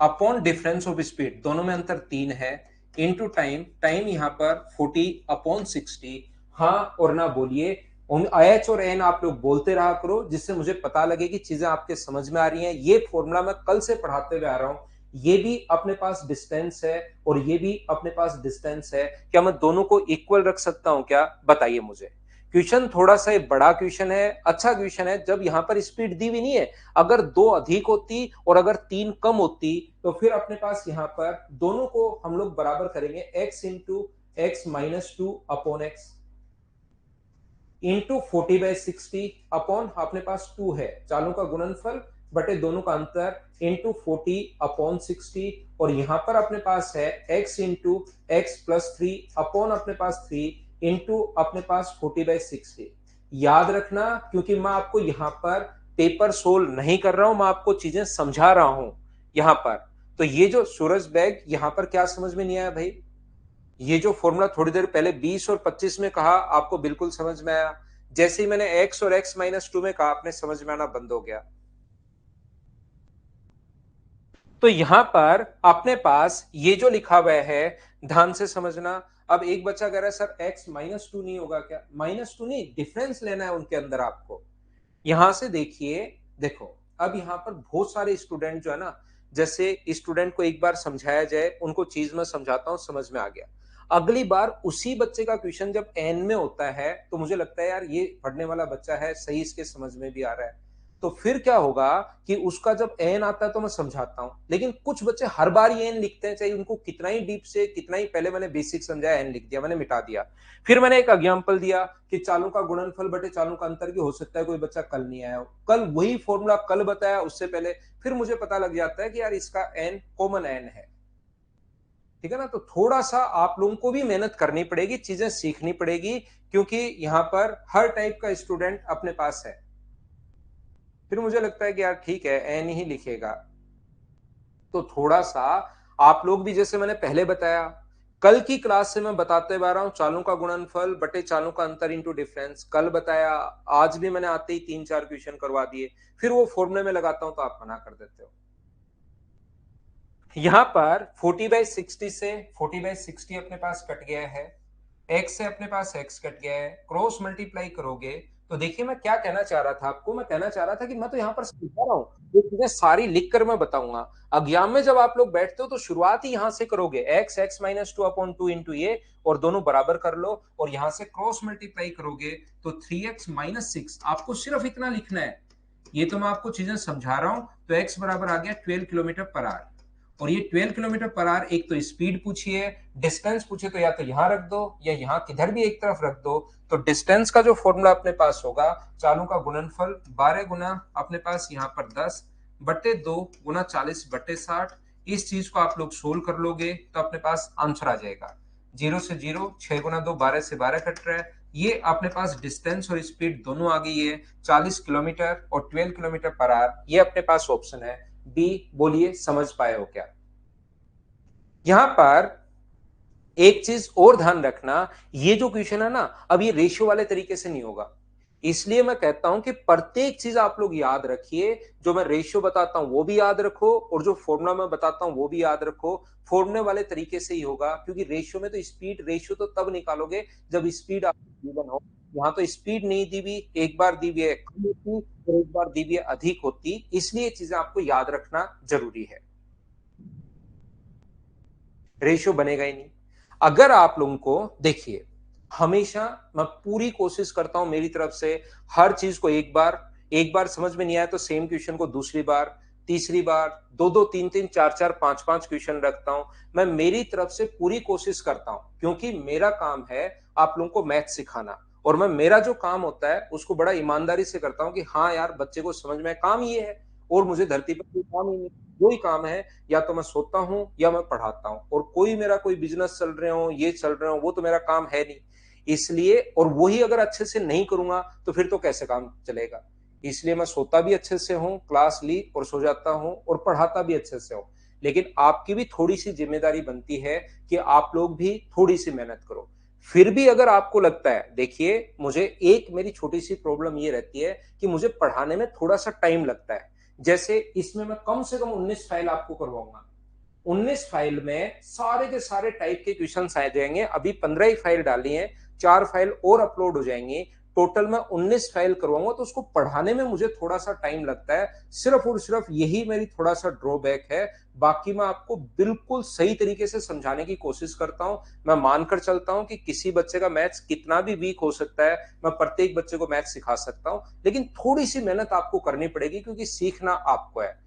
upon difference of speed, दोनों में अंतर 3 है, इनटू टाइम, टाइम यहां पर 40/60। हाँ और ना बोलिए, एच और एन आप लोग बोलते रहा करो, जिससे मुझे पता लगे कि चीजें आपके समझ में आ रही हैं। ये फॉर्मूला मैं कल से पढ़ाते हुए आ रहा हूं, ये भी अपने पास डिस्टेंस है और ये भी अपने पास डिस्टेंस है, क्या मैं दोनों को इक्वल रख सकता हूं क्या? बताइए मुझे। क्वेश्चन थोड़ा सा बड़ा क्वेश्चन है, अच्छा क्वेश्चन है, जब यहां पर स्पीड दी हुई नहीं है, अगर 2 अधिक होती और अगर 3 कम होती तो फिर अपने पास यहां पर दोनों को हम लोग बराबर करेंगे, x into x minus 2 upon x into 40/60 upon अपने पास 2 है, चालों का गुणनफल बटे दोनों का अंतर इंटू 40/60, और यहां पर अपने पास है x into x plus 3 upon अपने पास 3 इंटू अपने पास 40/60। याद रखना, क्योंकि मैं आपको यहां पर पेपर सोल्व नहीं कर रहा हूं, मैं आपको चीजें समझा रहा हूं। यहां पर। तो ये जो सूरज बैग, यहां पर क्या समझ में नहीं आया भाई? ये जो फॉर्मूला थोड़ी देर पहले 20 और 25 में कहा, आपको बिल्कुल समझ में आया। जैसे ही मैंने x और x माइनस 2 में कहा, आपने समझ में आना बंद हो गया। तो यहां पर अपने पास ये जो लिखा हुआ है, ध्यान से समझना। अब एक बच्चा कह रहा है सर x माइनस 2 नहीं होगा क्या? माइनस 2 नहीं, डिफरेंस लेना है उनके अंदर आपको। यहां से देखिए, देखो, अब यहां पर बहुत सारे स्टूडेंट जो है ना, जैसे स्टूडेंट को एक बार समझाया जाए, उनको चीज में समझाता हूं, समझ में आ गया, अगली बार उसी बच्चे का क्वेश्चन जब एन में होता है तो मुझे लगता है यार ये पढ़ने वाला बच्चा है, सही इसके समझ में भी आ रहा है। तो फिर क्या होगा कि उसका जब एन आता है तो मैं समझाता हूं, लेकिन कुछ बच्चे हर बार ये एन लिखते हैं, चाहे उनको कितना ही डीप से, कितना ही पहले मैंने बेसिक समझाया, एन लिख दिया, मैंने मिटा दिया। फिर मैंने एक एग्जांपल दिया कि चालों का गुणनफल बटे चालों का अंतर भी हो सकता है, कोई बच्चा कल नहीं आया हो, कल वही फॉर्मूला कल बताया, उससे पहले फिर मुझे पता लग जाता है कि यार इसका एन कॉमन एन है। ठीक है ना? तो थोड़ा सा आप लोगों को भी मेहनत करनी पड़ेगी, चीजें सीखनी पड़ेगी, क्योंकि यहां पर हर टाइप का स्टूडेंट अपने पास है। फिर मुझे लगता है कि यार ठीक है, एन ही लिखेगा। तो थोड़ा सा आप लोग भी, जैसे मैंने पहले बताया, कल की क्लास से मैं बताते आ रहा हूं, चालों का गुणनफल बटे चालों का अंतर इंटू डिफरेंस कल बताया। आज भी मैंने आते ही 3-4 क्वेश्चन करवा दिए, फिर वो फॉर्मूले में लगाता हूं तो आप मना कर देते हो। यहां पर 40/60 से 40/60 अपने पास कट गया है, x से अपने पास x कट गया है, क्रॉस मल्टीप्लाई करोगे तो देखिए मैं क्या कहना चाह रहा था आपको, मैं कहना चाह रहा था कि मैं तो यहां पर समझा रहा हूं, ये चीजें सारी लिख कर मैं बताऊंगा। एग्जाम में जब आप लोग बैठते हो तो शुरुआत ही यहां से करोगे, x माइनस 2/2 इंटू ये, और दोनों बराबर कर लो, और यहां से क्रॉस मल्टीप्लाई करोगे तो 3x माइनस 6, आपको सिर्फ इतना लिखना है। ये तो मैं आपको चीजें समझा रहा हूं। तो x बराबर आ गया 12 किलोमीटर पर आवर, और ये 12 किलोमीटर पर आवर, एक तो स्पीड पूछिए, डिस्टेंस पूछे तो या तो यहां रख दो या यहां किधर भी एक तरफ रख दो। तो डिस्टेंस का जो फॉर्मूला अपने पास होगा, चालों का गुणनफल 12 गुना अपने पास यहाँ पर 10 बटे 2 गुना 40/60। इस चीज को आप लोग सोल्व कर लोगे तो अपने पास आंसर आ जाएगा। 0 से 0, 6 गुना 2 12 से 12 कट रहा है, ये अपने पास डिस्टेंस और स्पीड दोनों आ गई है, 40 किलोमीटर और 12 किलोमीटर पर आवर, ये अपने पास ऑप्शन है बी। बोलिए समझ पाए हो क्या? यहां पर एक चीज और ध्यान रखना, ये जो क्वेश्चन है ना, अब ये रेशियो वाले तरीके से नहीं होगा, इसलिए मैं कहता हूं कि प्रत्येक चीज आप लोग याद रखिए। जो मैं रेशियो बताता हूं वो भी याद रखो, और जो फॉर्मूला मैं बताता हूं वो भी याद रखो। फॉर्मूले वाले तरीके से ही होगा, क्योंकि रेशियो में तो स्पीड रेशियो तो तब निकालोगे जब स्पीड आपको गिवन हो। यहाँ तो स्पीड नहीं दी हुई, एक बार दी हुई है कम होती और एक बार दी हुई है अधिक होती, इसलिए चीजें आपको याद रखना जरूरी है। रेशियो बनेगा ही नहीं। अगर आप लोगों को, देखिए, हमेशा मैं पूरी कोशिश करता हूं मेरी तरफ से, हर चीज को एक बार समझ में नहीं आया तो सेम क्वेश्चन को दूसरी बार, तीसरी बार, दो दो, तीन तीन, चार चार, पांच पांच क्वेश्चन रखता हूं। मैं मेरी तरफ से पूरी कोशिश करता हूं, क्योंकि मेरा काम है आप लोगों को मैथ सिखाना, और मैं, मेरा जो काम होता है उसको बड़ा ईमानदारी से करता हूं कि हाँ यार बच्चे को समझ में, काम ये है, और मुझे धरती पर कोई काम ही नहीं, दो ही काम है, या तो मैं सोता हूं या मैं पढ़ाता हूं, और कोई मेरा कोई बिजनेस चल रहे हो, ये चल रहे हो, वो तो मेरा काम है नहीं। इसलिए, और वही अगर अच्छे से नहीं करूंगा तो फिर तो कैसे काम चलेगा? इसलिए मैं सोता भी अच्छे से हूं, क्लास ली और सो जाता हूं, और पढ़ाता भी अच्छे से हूं। लेकिन आपकी भी थोड़ी सी जिम्मेदारी बनती है कि आप लोग भी थोड़ी सी मेहनत करो। फिर भी अगर आपको लगता है, देखिए, मुझे एक मेरी छोटी सी प्रॉब्लम ये रहती है कि मुझे पढ़ाने में थोड़ा सा टाइम लगता है। जैसे इसमें मैं कम से कम 19 फाइल आपको करवाऊंगा, 19 फाइल में सारे के सारे टाइप के क्वेश्चन आ जाएंगे। अभी 15 ही फाइल डाली है, 4 फाइल और अपलोड हो जाएंगी, टोटल मैं 19 फाइल करवाऊंगा। तो उसको पढ़ाने में मुझे थोड़ा सा टाइम लगता है, सिर्फ और सिर्फ यही मेरी थोड़ा सा ड्रॉबैक है। बाकी मैं आपको बिल्कुल सही तरीके से समझाने की कोशिश करता हूं। मैं मानकर चलता हूं कि किसी बच्चे का मैथ्स कितना भी वीक हो सकता है, मैं प्रत्येक बच्चे को मैथ्स सिखा सकता हूं, लेकिन थोड़ी सी मेहनत आपको करनी पड़ेगी, क्योंकि सीखना आपको है।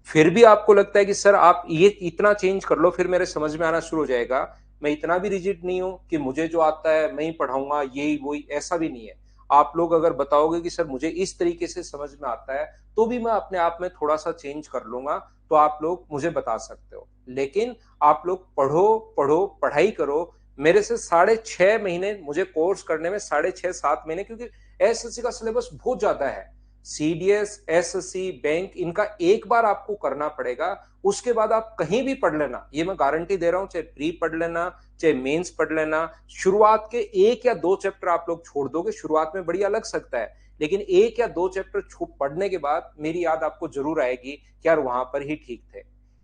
फिर भी आपको लगता है कि सर आप ये इतना चेंज कर लो फिर मेरे समझ में आना शुरू हो जाएगा, मैं इतना भी रिजिड नहीं हूं कि मुझे जो आता है मैं ही पढ़ाऊंगा, यही वही, ऐसा भी नहीं है। आप लोग अगर बताओगे कि सर मुझे इस तरीके से समझ में आता है, तो भी मैं अपने आप में थोड़ा सा चेंज कर लूंगा, तो आप लोग मुझे बता सकते हो। लेकिन आप लोग पढ़ो पढ़ो, पढ़ाई करो। मेरे से 6.5 महीने मुझे कोर्स करने में, 6.5 7 महीने, क्योंकि एसएससी का सिलेबस बहुत ज्यादा है। सीडीएस, एसएससी, बैंक, इनका एक बार आपको करना पड़ेगा। उसके बाद आप कहीं भी पढ़ लेना, ये मैं गारंटी दे रहा हूं, चाहे प्री पढ़ लेना, चाहे मेंस पढ़ लेना, शुरुआत के 1 या 2 चैप्टर आप लोग छोड़ दोगे, शुरुआत में बढ़िया लग सकता है, लेकिन 1 या 2 चैप्टर पढ़ने के बाद मेरी याद आपको जरूर आएगी कि यार वहां पर ही ठीक थे।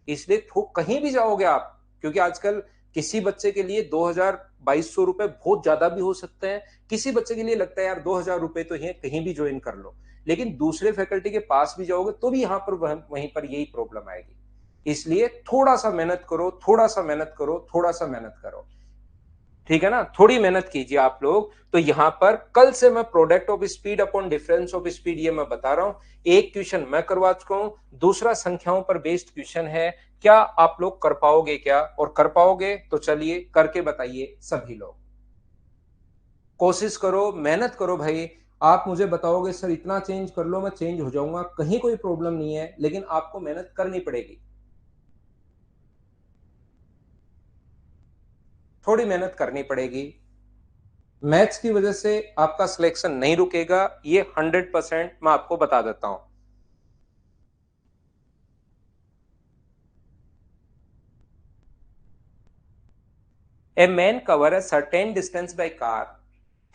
इसलिए कहीं भी जाओगे आप, क्योंकि आजकल किसी बच्चे के लिए 2,000-2,200 रुपए बहुत ज्यादा भी हो सकते हैं, किसी बच्चे के लिए लगता है यार 2,000 रुपए तो है, कहीं भी ज्वाइन कर लो, लेकिन दूसरे फैकल्टी के पास भी जाओगे तो भी यहां पर वहीं पर यही प्रॉब्लम आएगी। इसलिए थोड़ा सा मेहनत करो, थोड़ा सा मेहनत करो, थोड़ा सा मेहनत करो, ठीक है ना, थोड़ी मेहनत कीजिए आप लोग। तो यहां पर कल से मैं product of speed upon difference of speed ये मैं बता रहा हूं। एक क्वेश्चन मैं करवा चुका हूं, दूसरा संख्याओं पर बेस्ड क्वेश्चन है। क्या आप लोग कर पाओगे क्या? और कर पाओगे तो चलिए करके बताइए सभी लोग। कोशिश करो, मेहनत करो भाई। आप मुझे बताओगे सर इतना चेंज कर लो, मैं चेंज हो जाऊंगा, कहीं कोई प्रॉब्लम नहीं है, लेकिन आपको मेहनत करनी पड़ेगी, थोड़ी मेहनत करनी पड़ेगी। मैथ्स की वजह से आपका सिलेक्शन नहीं रुकेगा, ये 100% मैं आपको बता देता हूं। A man cover a certain distance by car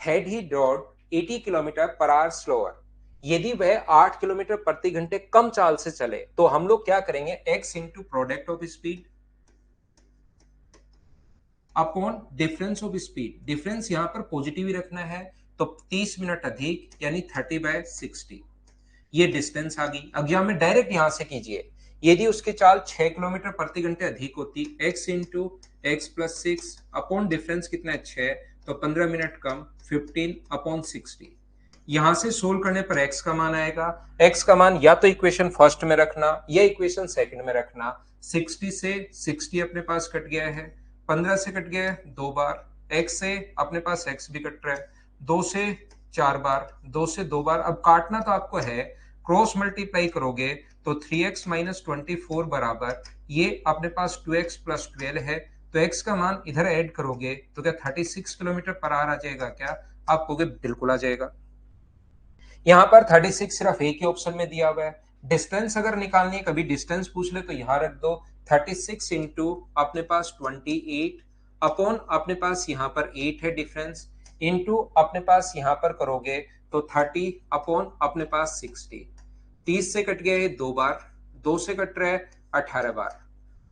had he drove 80 kilometre per hour slower. यदि वह 8 किलोमीटर प्रति घंटे कम चाल से चले तो हम लोग क्या करेंगे, x into product of speed upon difference of speed. Difference यहां पर पॉजिटिव ही रखना है, तो 30 मिनट अधिक यानी 30/60, ये डिस्टेंस आ गई। अब यहां में डायरेक्ट यहां से कीजिए, यदि उसकी चाल 6 किलोमीटर प्रति घंटे अधिक होती, x into x plus 6 upon difference कितना है 6, तो 15 मिनट कम 15/60। यहां से सोल्व करने पर x का मान आएगा। x का मान या तो इक्वेशन फर्स्ट में रखना या इक्वेशन सेकंड में रखना। 60 से 60 अपने पास कट गया है, 15 से कट गया है 2 बार, x से अपने पास x भी कट रहा है, 2 से 4 बार, 2 से 2 बार। अब काटना तो आपको है, क्रॉस मल्टीप्लाई करोगे तो 3x माइनस 24 बराबर ये अपने पास 2x प्लस 12 है, तो x का मान इधर ऐड करोगे तो क्या 36 किलोमीटर पर आवर आ जाएगा क्या? आप कहोगे बिल्कुल आ जाएगा। यहां पर 36 सिर्फ एक ही ऑप्शन में दिया हुआ है। डिस्टेंस अगर निकालनी है, कभी डिस्टेंस पूछ ले तो यहां रख दो, 36 इंटू अपने पास 28 अपॉन अपने पास यहां पर 8 है डिफरेंस, इंटू अपने पास यहां पर करोगे तो 30 अपॉन अपने पास 60। 30 से कट गया है 2 बार, 2 से कट रहा है 18 बार,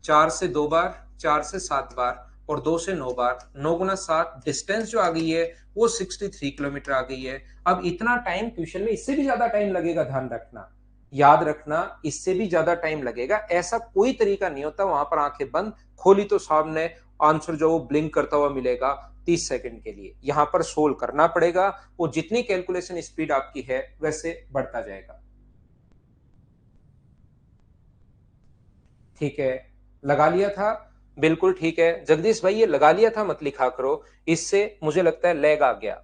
4 से 2 बार, 4 से 7 बार और 2 से 9 बार, 9 गुना 7, डिस्टेंस जो आ गई है वो 63 किलोमीटर आ गई है। अब इतना टाइम ट्यूशन में, इससे भी ज्यादा टाइम लगेगा, ध्यान रखना, याद रखना, इससे भी ज्यादा टाइम लगेगा। ऐसा कोई तरीका नहीं होता, वहां पर आंखें बंद खोली तो सामने आंसर जो वो ब्लिंक करता हुआ मिलेगा 30 सेकंड के लिए। यहां पर सोल्व करना पड़ेगा, वो जितनी कैलकुलेशन स्पीड आपकी है वैसे बढ़ता जाएगा। ठीक है, लगा लिया था, बिल्कुल ठीक है जगदीश भाई, ये लगा लिया था मत लिखा करो, इससे मुझे लगता है लैग आ गया।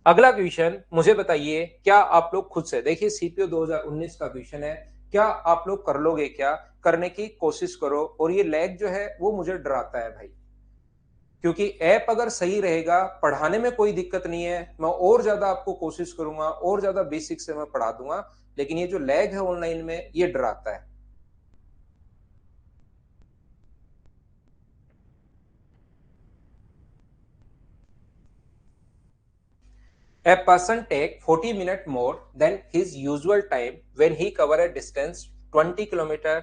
अगला क्वेश्चन मुझे बताइए, क्या आप लोग खुद से देखिए, सीपीओ 2019 का क्वेश्चन है, क्या आप लोग कर लोगे क्या? करने की कोशिश करो। और ये लैग जो है वो मुझे डराता है भाई, क्योंकि ऐप अगर सही रहेगा, पढ़ाने में कोई दिक्कत नहीं है, मैं और ज्यादा आपको कोशिश करूंगा, और ज्यादा बेसिक से मैं पढ़ा दूंगा, लेकिन ये जो लैग है ऑनलाइन में ये डराता है। A person take 40 minutes more than his usual time when he cover a distance 20 kilometre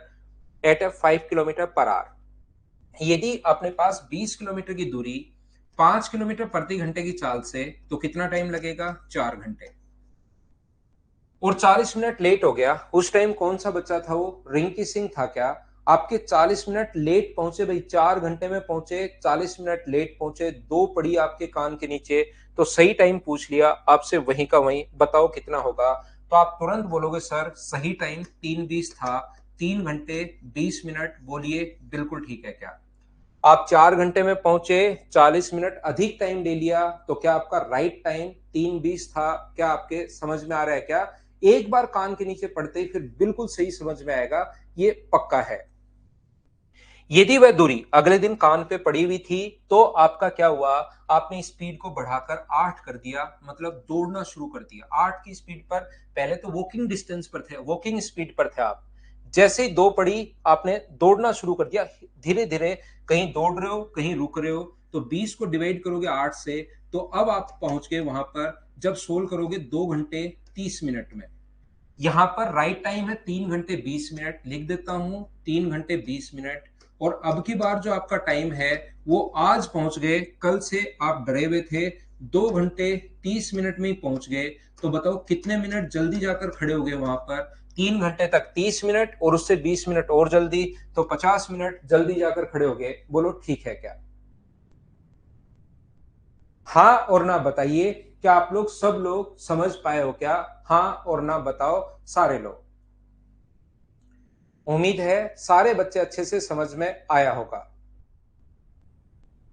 at a 5 kilometre per hour. यदि अपने पास 20 किलोमीटर की दूरी 5 किलोमीटर प्रति घंटे की चाल से, तो कितना टाइम लगेगा? 4 घंटे। और 40 मिनट लेट हो गया, उस टाइम कौन सा बच्चा था वो? रिंकी सिंह था क्या? आपके 40 मिनट लेट पहुंचे भाई, 4 घंटे में पहुंचे, 40 मिनट लेट पहुंचे, 2 पड़ी आपके कान के नीचे, तो सही टाइम पूछ लिया आपसे वहीं का वहीं, बताओ कितना होगा? तो आप तुरंत बोलोगे सर सही टाइम 3:20 था, 3 घंटे 20 मिनट, बोलिए बिल्कुल ठीक है क्या? आप 4 घंटे में पहुंचे, 40 मिनट अधिक टाइम ले लिया, तो क्या आपका राइट टाइम 3:20 था? क्या आपके समझ में आ रहा है क्या? एक बार कान के नीचे पढ़ते ही फिर बिल्कुल सही समझ में आएगा, ये पक्का है। यदि वह दूरी अगले दिन कान पे पड़ी हुई थी तो आपका क्या हुआ, आपने स्पीड को बढ़ाकर 8 कर दिया, मतलब दौड़ना शुरू कर दिया 8 की स्पीड पर। पहले तो वॉकिंग डिस्टेंस पर थे, वॉकिंग स्पीड पर थे आप, जैसे ही 2 पड़ी आपने दौड़ना शुरू कर दिया धीरे धीरे, कहीं दौड़ रहे हो कहीं रुक रहे हो। तो 20 को डिवाइड करोगे 8 से, तो अब आप पहुंच गए वहां पर, जब सोल्व करोगे 2 घंटे 30 मिनट में। यहाँ पर राइट टाइम है 3 घंटे 20 मिनट, लिख देता हूं 3 घंटे 20 मिनट। और अब की बार जो आपका टाइम है वो आज पहुंच गए, कल से आप डरे हुए थे, 2 घंटे 30 मिनट में ही पहुंच गए। तो बताओ कितने मिनट जल्दी जाकर खड़े हो गए वहां पर, 3 घंटे तक 30 मिनट और उससे 20 मिनट और जल्दी, तो 50 मिनट जल्दी जाकर खड़े हो गए। बोलो ठीक है क्या? हाँ और ना बताइए, क्या आप लोग सब लोग समझ पाए हो क्या? हाँ और ना बताओ सारे लोग। उम्मीद है सारे बच्चे अच्छे से समझ में आया होगा।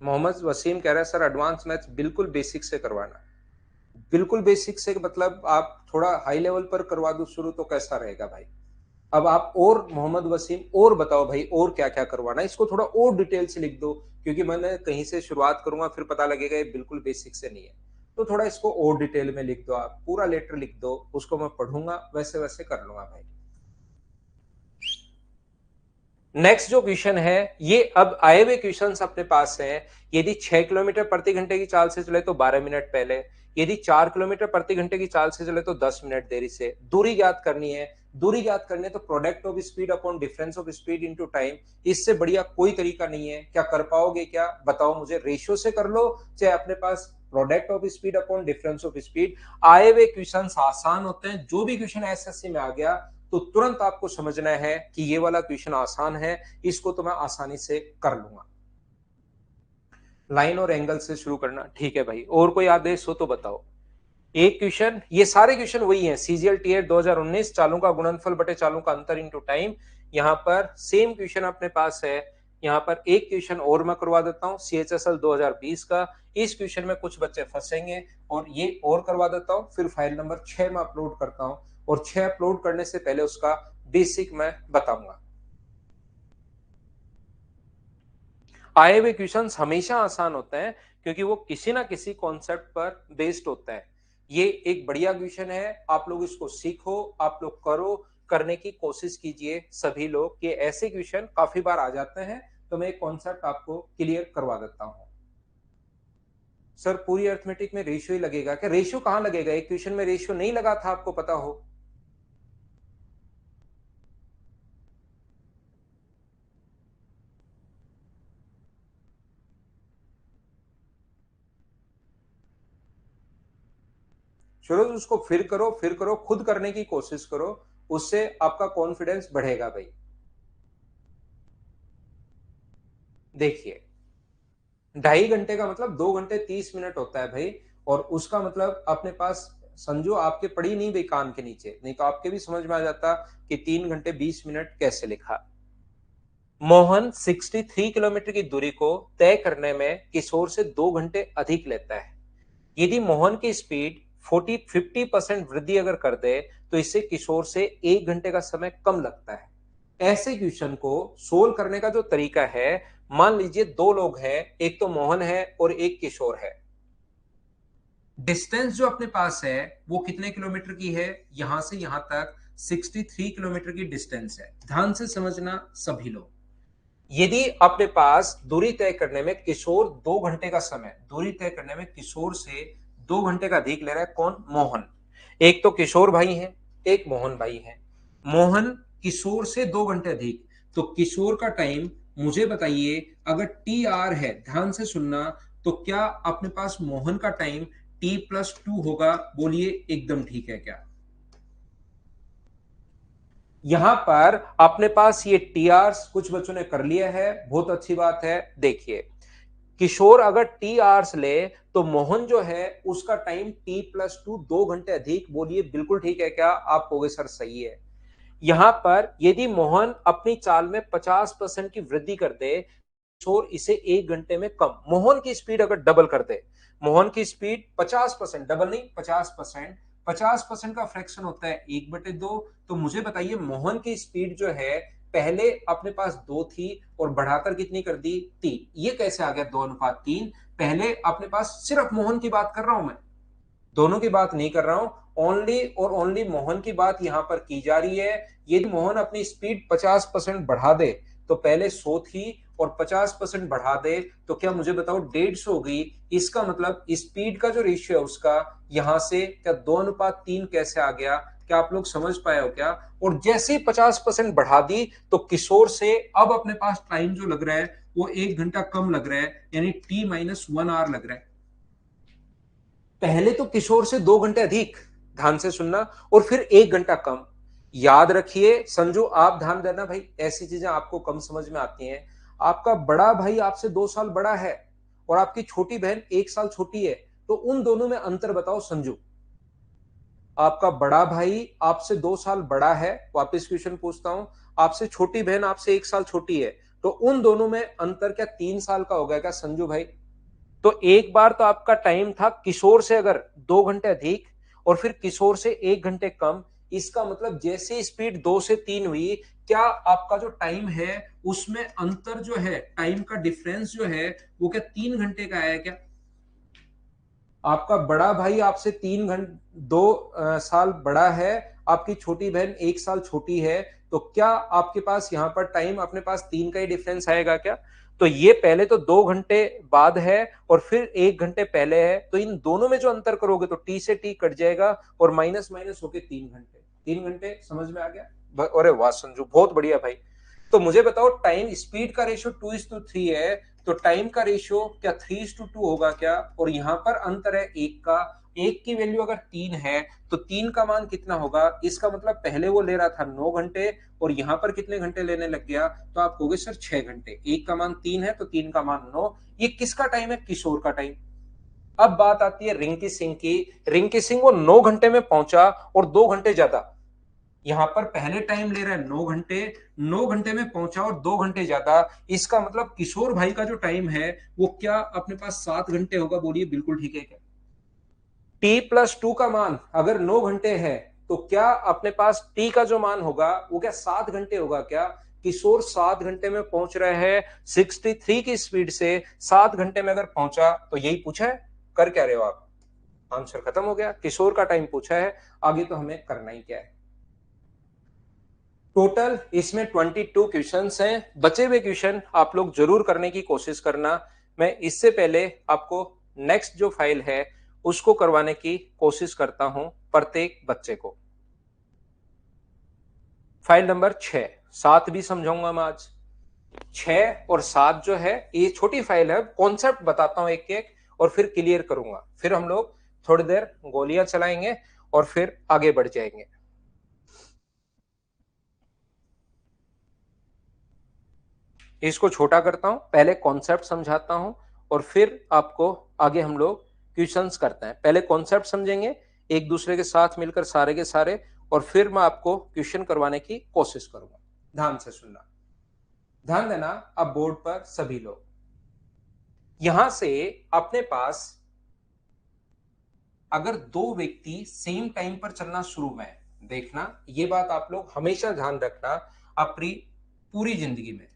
मोहम्मद वसीम कह रहा है सर एडवांस मैथ्स बिल्कुल बेसिक से करवाना। बिल्कुल बेसिक से मतलब आप थोड़ा हाई लेवल पर करवा दो शुरू, तो कैसा रहेगा भाई? अब आप और मोहम्मद वसीम और बताओ भाई, और क्या क्या करवाना है, इसको थोड़ा और डिटेल से लिख दो, क्योंकि मैंने कहीं से शुरुआत करूंगा फिर पता लगेगा ये बिल्कुल बेसिक से नहीं है। तो थोड़ा इसको और डिटेल में लिख दो, आप पूरा लेटर लिख दो, उसको मैं पढ़ूंगा वैसे वैसे कर लूंगा भाई। नेक्स्ट जो क्वेश्चन है, ये अब आए हुए क्वेश्चंस अपने पास हैं। यदि 6 किलोमीटर प्रति घंटे की चाल से चले तो 12 मिनट पहले, यदि 4 किलोमीटर प्रति घंटे की चाल से चले तो 10 मिनट देरी से। दूरी ज्ञात करनी है, दूरी ज्ञात करनी है तो product of speed upon difference of speed into time, इससे बढ़िया कोई तरीका नहीं है। क्या कर पाओगे क्या? बताओ मुझे, रेशियो से कर लो, चाहे अपने पास product of speed upon difference of speed. आए हुए क्वेश्चन आसान होते हैं, जो भी क्वेश्चन एसएससी में आ गया तो तुरंत आपको समझना है कि ये वाला क्वेश्चन आसान है, इसको तो मैं आसानी से कर लूंगा। लाइन और एंगल से शुरू करना, ठीक है भाई। और कोई आदेश हो तो बताओ। एक क्वेश्चन, ये सारे क्वेश्चन वही हैं, सीजीएल टीएट 2019, चालों का गुणनफल बटे चालों का अंतर इनटू टाइम। यहां पर सेम क्वेश्चन अपने पास है। यहां पर एक क्वेश्चन और मैं करवा देता हूं, सीएचएसएल 2020 का। इस क्वेश्चन में कुछ बच्चे फंसेंगे और ये और करवा देता हूं, फिर फाइल नंबर 6 में अपलोड करता हूं, और 6 अपलोड करने से पहले उसका बेसिक मैं बताऊंगा। आए हुए क्वेश्चंस हमेशा आसान होते हैं, क्योंकि वो किसी ना किसी कॉन्सेप्ट पर बेस्ड होता है। ये एक बढ़िया क्वेश्चन है, आप लोग इसको सीखो, आप लोग करो, करने की कोशिश कीजिए सभी लोग। ये ऐसे क्वेश्चन काफी बार आ जाते हैं, तो मैं एक कॉन्सेप्ट आपको क्लियर करवा देता हूं। सर पूरी अर्थमेटिक में रेशियो ही लगेगा क्या? रेशियो कहां लगेगा? एक क्वेश्चन में रेशियो नहीं लगा था, आपको पता हो। चलो तो उसको फिर करो, खुद करने की कोशिश करो, उससे आपका कॉन्फिडेंस बढ़ेगा भाई। देखिए, 2.5 घंटे का मतलब 2 घंटे 30 मिनट होता है भाई। और उसका मतलब अपने पास समझो, आपके पड़ी नहीं भाई कान के नीचे, नहीं तो आपके भी समझ में आ जाता कि 3 घंटे 20 मिनट कैसे लिखा। मोहन 63 किलोमीटर की दूरी को तय करने में किशोर से 2 घंटे अधिक लेता है। यदि मोहन की स्पीड 50% वृद्धि अगर कर दे तो इससे किशोर से 1 घंटे का समय कम लगता है। ऐसे क्वेश्चन को सोल्व करने का जो तरीका है, मान लीजिए दो लोग हैं, एक तो मोहन है और एक किशोर है। डिस्टेंस जो अपने पास है वो कितने किलोमीटर की है? यहां से यहां तक 63 किलोमीटर की डिस्टेंस है। ध्यान से समझना सभी लोग। यदि अपने पास दूरी तय करने में किशोर 2 घंटे का समय, दूरी तय करने में किशोर से 2 घंटे का अधिक ले रहा है, कौन? मोहन। एक तो किशोर भाई है, एक मोहन भाई है। मोहन किशोर से 2 घंटे अधिक, तो किशोर का टाइम मुझे बताइए, अगर टी आर है, ध्यान से सुनना, तो क्या अपने पास मोहन का टाइम T+2 होगा? बोलिए एकदम ठीक है क्या? यहां पर अपने पास ये टी आर कुछ बच्चों ने कर लिया है, बहुत अच्छी बात है। देखिए, किशोर अगर टी आवर्स ले तो मोहन जो है उसका टाइम T+2 2 घंटे अधिक। बोलिए बिल्कुल ठीक है क्या? आप कहोगे सर सही है। यहां पर यदि मोहन अपनी चाल में 50% की वृद्धि कर दे, किशोर इसे 1 घंटे में कम। मोहन की स्पीड अगर डबल कर दे, मोहन की स्पीड 50%, डबल नहीं 50%, 50% का फ्रैक्शन होता है 1/2। तो मुझे बताइए मोहन की स्पीड जो है पहले अपने पास 2 थी और बढ़ाकर कितनी कर दी 3। ये कैसे आ गया 2:3? पहले अपने पास सिर्फ मोहन की बात कर रहा हूं मैं, दोनों की बात नहीं कर रहा हूं, ओनली और ओनली मोहन की बात यहां पर की जा रही है। यदि मोहन अपनी स्पीड 50% बढ़ा दे तो पहले 100 थी और 50% बढ़ा दे तो क्या मुझे बताओ 150 हो गई। इसका मतलब स्पीड का जो रेशियो है उसका यहां से क्या 2:3 कैसे आ गया? क्या आप लोग समझ पाए हो क्या? और जैसे ही 50% बढ़ा दी तो किशोर से अब अपने पास टाइम जो लग रहा है वो 1 घंटा कम लग रहा है, यानी T-1 आवर लग रहा है। पहले तो किशोर से 2 घंटे अधिक, ध्यान से सुनना, और फिर 1 घंटा कम। याद रखिए संजू, आप ध्यान देना भाई, ऐसी चीजें आपको कम समझ में आती हैं। आपका बड़ा भाई आपसे 2 साल बड़ा है और आपकी छोटी बहन 1 साल छोटी है, तो उन दोनों में अंतर बताओ संजू। आपका बड़ा भाई आपसे 2 साल बड़ा है, वापस क्वेश्चन पूछता हूं, आपसे छोटी बहन आपसे 1 साल छोटी है, तो उन दोनों में अंतर क्या 3 साल का हो गया क्या संजू भाई? तो एक बार तो आपका टाइम था किशोर से अगर 2 घंटे अधिक और फिर किशोर से 1 घंटे कम। इसका मतलब जैसे स्पीड 2 से 3 हुई, क्या आपका जो टाइम है उसमें अंतर जो है, टाइम का डिफरेंस जो है वो क्या 3 घंटे का आया क्या? आपका बड़ा भाई आपसे 2 साल बड़ा है, आपकी छोटी बहन 1 साल छोटी है, तो क्या आपके पास यहाँ पर टाइम अपने पास 3 का ही डिफरेंस आएगा क्या? तो ये पहले तो 2 घंटे बाद है और फिर 1 घंटे पहले है, तो इन दोनों में जो अंतर करोगे तो टी से टी कट जाएगा और माइनस माइनस होके 3 घंटे। 3 घंटे समझ में आ गया? अरे वाह संजू, बहुत बढ़िया भाई। तो मुझे बताओ टाइम स्पीड का रेशियो 2:3 है, तो टाइम का रेशियो क्या 3:2 होगा क्या? और यहां पर अंतर है 1 का, 1 की वैल्यू अगर 3 है तो 3 का मान कितना होगा? इसका मतलब पहले वो ले रहा था 9 घंटे और यहां पर कितने घंटे लेने लग गया? तो आप कहोगे सर 6 घंटे, 1 का मान 3 है तो 3 का मान 9। ये किसका टाइम है? किशोर का टाइम। अब बात आती है रिंकी सिंह की। रिंकी सिंह वो 9 घंटे में पहुंचा और 2 घंटे ज्यादा, यहां पर पहले टाइम ले रहा है 9 घंटे, 9 घंटे में पहुंचा और 2 घंटे ज्यादा। इसका मतलब किशोर भाई का जो टाइम है वो क्या अपने पास 7 घंटे होगा? बोलिए बिल्कुल ठीक है क्या? T+2 का मान अगर 9 घंटे है तो क्या अपने पास टी का जो मान होगा वो क्या 7 घंटे होगा क्या? किशोर 7 घंटे में पहुंच रहे हैं 63 की स्पीड से, 7 घंटे में अगर पहुंचा तो यही पूछा है। कर क्या रहे हो आप? आंसर खत्म हो गया, किशोर का टाइम पूछा है, आगे तो हमें करना ही क्या है। टोटल इसमें 22 क्वेश्चंस हैं, बचे हुए क्वेश्चन आप लोग जरूर करने की कोशिश करना। मैं इससे पहले आपको नेक्स्ट जो फाइल है उसको करवाने की कोशिश करता हूं प्रत्येक बच्चे को। फाइल नंबर 6, 7 भी समझाऊंगा मैं आज। 6 और 7 जो है ये छोटी फाइल है, कॉन्सेप्ट बताता हूं एक एक और फिर क्लियर करूंगा, फिर हम लोग थोड़ी देर गोलियां चलाएंगे और फिर आगे बढ़ जाएंगे। इसको छोटा करता हूं, पहले कॉन्सेप्ट समझाता हूं और फिर आपको आगे हम लोग क्वेश्चंस करते हैं। पहले कॉन्सेप्ट समझेंगे एक दूसरे के साथ मिलकर सारे के सारे, और फिर मैं आपको क्वेश्चन करवाने की कोशिश करूंगा। ध्यान से सुनना, ध्यान देना। अब बोर्ड पर सभी लोग, यहां से अपने पास अगर दो व्यक्ति सेम टाइम पर चलना शुरू में, देखना ये बात आप लोग हमेशा ध्यान रखना अपनी पूरी जिंदगी में।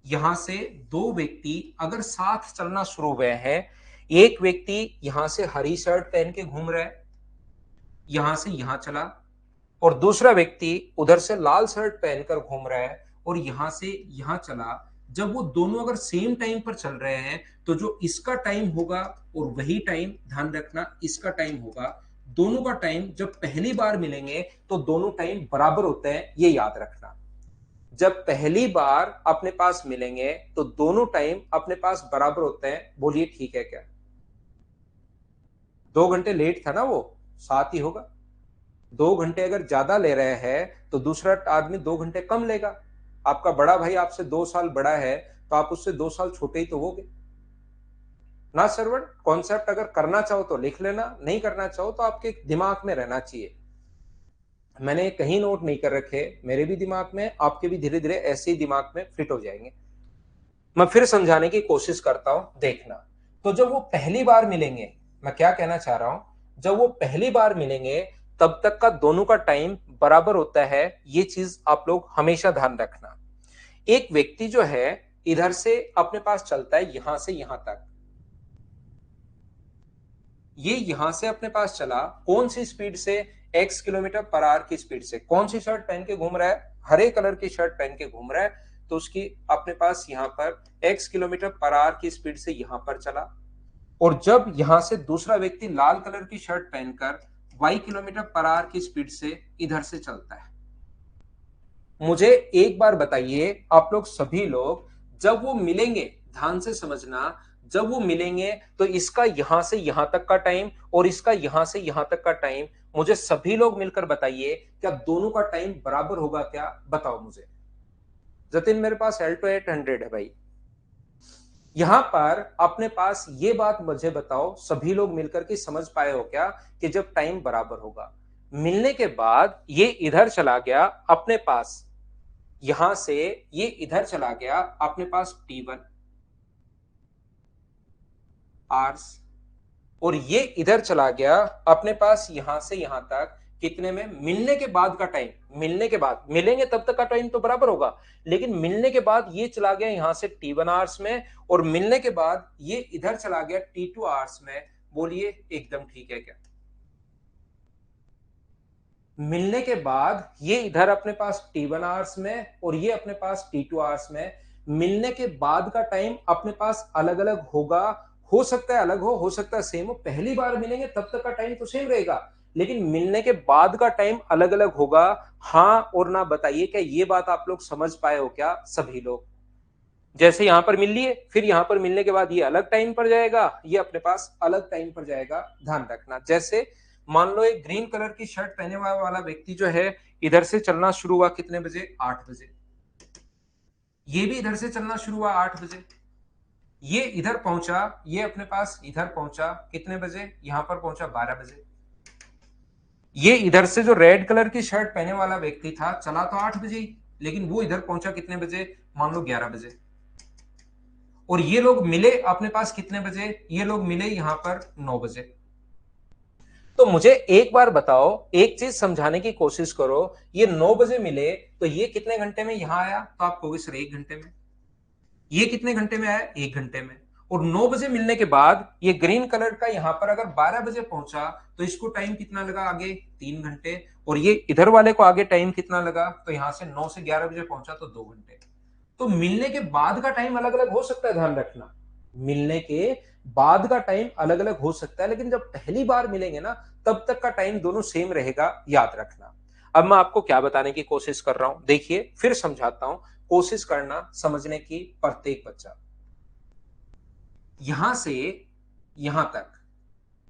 यहां से दो व्यक्ति अगर साथ चलना शुरू हुए हैं, एक व्यक्ति यहां से हरी शर्ट पहन के घूम रहा है, यहां से यहां चला, और दूसरा व्यक्ति उधर से लाल शर्ट पहनकर घूम रहा है और यहां से यहां चला। जब वो दोनों अगर सेम टाइम पर चल रहे हैं तो जो इसका टाइम होगा और वही टाइम, ध्यान रखना इसका टाइम होगा, दोनों का टाइम जब पहली बार मिलेंगे तो दोनों टाइम बराबर होते हैं, ये याद रखना। जब पहली बार अपने पास मिलेंगे तो दोनों टाइम अपने पास बराबर होते हैं, बोलिए ठीक है क्या? 2 घंटे लेट था ना वो, 7 ही होगा। 2 घंटे अगर ज्यादा ले रहे हैं तो दूसरा आदमी 2 घंटे कम लेगा। आपका बड़ा भाई आपसे 2 साल बड़ा है तो आप उससे 2 साल छोटे ही तो होगे ना सरवण। कॉन्सेप्ट अगर करना चाहो तो लिख लेना, नहीं करना चाहो तो आपके दिमाग में रहना चाहिए। मैंने कहीं नोट नहीं कर रखे, मेरे भी दिमाग में, आपके भी धीरे धीरे ऐसे ही दिमाग में फिट हो जाएंगे। मैं फिर समझाने की कोशिश करता हूं, देखना। तो जब वो पहली बार मिलेंगे, मैं क्या कहना चाह रहा हूं, जब वो पहली बार मिलेंगे तब तक का दोनों का टाइम बराबर होता है। ये चीज आप लोग हमेशा ध्यान रखना। एक व्यक्ति जो है इधर से अपने पास चलता है यहां से यहां तक, ये यहां से अपने पास चला कौन सी स्पीड से? x किलोमीटर पर आवर की स्पीड से। कौन सी शर्ट पहन के घूम रहा है? हरे कलर की शर्ट पहन के घूम रहा है, तो उसकी अपने पास यहां पर x किलोमीटर पर आवर की स्पीड से यहां पर चला। और जब यहां से दूसरा व्यक्ति लाल कलर की शर्ट पहनकर y किलोमीटर पर आवर की स्पीड से इधर से चलता है। मुझे एक बार बताइए आप लोग सभी लोग, जब वो मिलेंगे, ध्यान से समझना, जब वो मिलेंगे तो इसका यहां से यहां तक का टाइम और इसका यहां से यहां तक का टाइम, मुझे सभी लोग मिलकर बताइए क्या दोनों का टाइम बराबर होगा क्या? बताओ मुझे। जतिन मेरे पास एल्टो 800 है भाई। यहां पर अपने पास ये बात मुझे बताओ सभी लोग मिलकर के समझ पाए हो क्या कि जब टाइम बराबर होगा, मिलने के बाद ये इधर चला गया अपने पास, यहां से ये इधर चला गया अपने पास T1 आवर्स, और ये इधर चला गया अपने पास यहां से यहां तक कितने में? मिलने के बाद का टाइम। मिलने के बाद, मिलेंगे तब तक का टाइम तो बराबर होगा, लेकिन मिलने के बाद ये चला गया यहां से T1 आवर्स में, और मिलने के बाद ये इधर चला गया T2 आवर्स में। बोलिए एकदम ठीक है क्या? मिलने के बाद ये इधर अपने पास T1 आवर्स में और ये अपने पास T2 आवर्स में। मिलने के बाद का टाइम अपने पास अलग अलग होगा, हो सकता है अलग हो सकता है सेम हो। पहली बार मिलेंगे तब तक का टाइम तो सेम रहेगा, लेकिन मिलने के बाद का टाइम अलग अलग होगा। हाँ और ना बताइए क्या ये बात आप लोग समझ पाए हो क्या सभी लोग? जैसे यहां पर मिल लिए, फिर यहां पर मिलने के बाद ये अलग टाइम पर जाएगा, ये अपने पास अलग टाइम पर जाएगा। ध्यान रखना। जैसे मान लो एक ग्रीन कलर की शर्ट पहने वाला व्यक्ति जो है इधर से चलना शुरू हुआ कितने बजे? 8 बजे। ये भी इधर से चलना शुरू हुआ 8 बजे। ये इधर पहुंचा, ये अपने पास इधर पहुंचा कितने बजे? यहां पर पहुंचा 12 बजे। ये इधर से जो रेड कलर की शर्ट पहने वाला व्यक्ति था चला तो 8 बजे ही, लेकिन वो इधर पहुंचा कितने बजे? मान लो 11 बजे। और ये लोग मिले अपने पास कितने बजे? ये लोग मिले यहां पर 9 बजे। तो मुझे एक बार बताओ, एक चीज समझाने की कोशिश करो, ये 9 बजे मिले तो ये कितने घंटे में यहां आया? तो आप कहोगे सर 1 घंटे में। ये कितने घंटे में आया? 1 घंटे में। और 9 बजे मिलने के बाद ये ग्रीन कलर का यहां पर अगर 12 बजे पहुंचा तो इसको टाइम कितना लगा आगे? 3 घंटे। और ये इधर वाले को आगे टाइम कितना लगा? तो यहां से 9 से 11 बजे पहुंचा तो 2 घंटे। तो मिलने के बाद का टाइम अलग अलग हो सकता है, ध्यान रखना। मिलने के बाद का टाइम अलग अलग हो सकता है, लेकिन जब पहली बार मिलेंगे ना तब तक का टाइम दोनों सेम रहेगा, याद रखना। अब मैं आपको क्या बताने की कोशिश कर रहा हूं, देखिए फिर समझाता हूं, कोशिश करना समझने की प्रत्येक बच्चा। यहां से यहां तक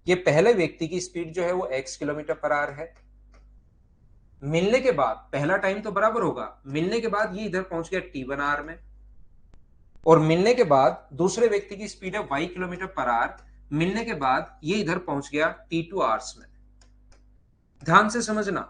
ये पहले व्यक्ति की स्पीड जो है वो x किलोमीटर पर आवर है। मिलने के बाद पहला टाइम तो बराबर होगा, मिलने के बाद ये इधर पहुंच गया T1 आवर में, और मिलने के बाद दूसरे व्यक्ति की स्पीड है y किलोमीटर पर आवर। मिलने के बाद ये इधर पहुंच गया T2 आवर्स में। ध्यान से समझना।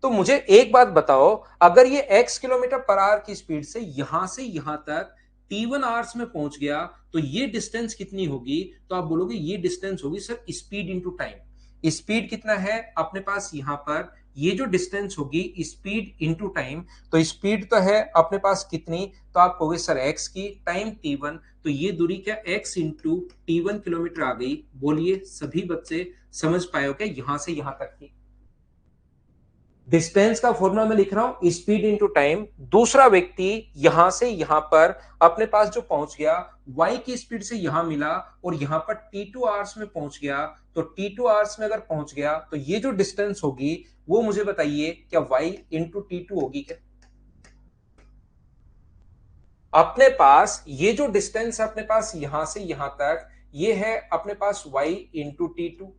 तो मुझे एक बात बताओ, अगर ये x किलोमीटर पर आवर की स्पीड से यहां तक T1 आवर्स में पहुंच गया तो ये डिस्टेंस कितनी होगी? तो आप बोलोगे ये डिस्टेंस होगी sir speed into time. Speed कितना है अपने पास यहां पर? ये जो डिस्टेंस होगी स्पीड इंटू टाइम, तो स्पीड तो है अपने पास कितनी? तो आप कहोगे सर x की टाइम T1, तो ये दूरी क्या x इंटू T1 किलोमीटर आ गई। बोलिए सभी बच्चे समझ पाए हो क्या यहां से यहां तक की डिस्टेंस का फॉर्मूला मैं लिख रहा हूं स्पीड इंटू टाइम। दूसरा व्यक्ति यहां से यहां पर अपने पास जो पहुंच गया y की स्पीड से यहां मिला और यहां पर T2 आवर्स में पहुंच गया, तो T2 आवर्स में अगर पहुंच गया तो ये जो डिस्टेंस होगी वो मुझे बताइए क्या y इंटू T2 होगी क्या? अपने पास ये जो डिस्टेंस है अपने पास यहां से यहां तक, ये है अपने पास y इंटू T2,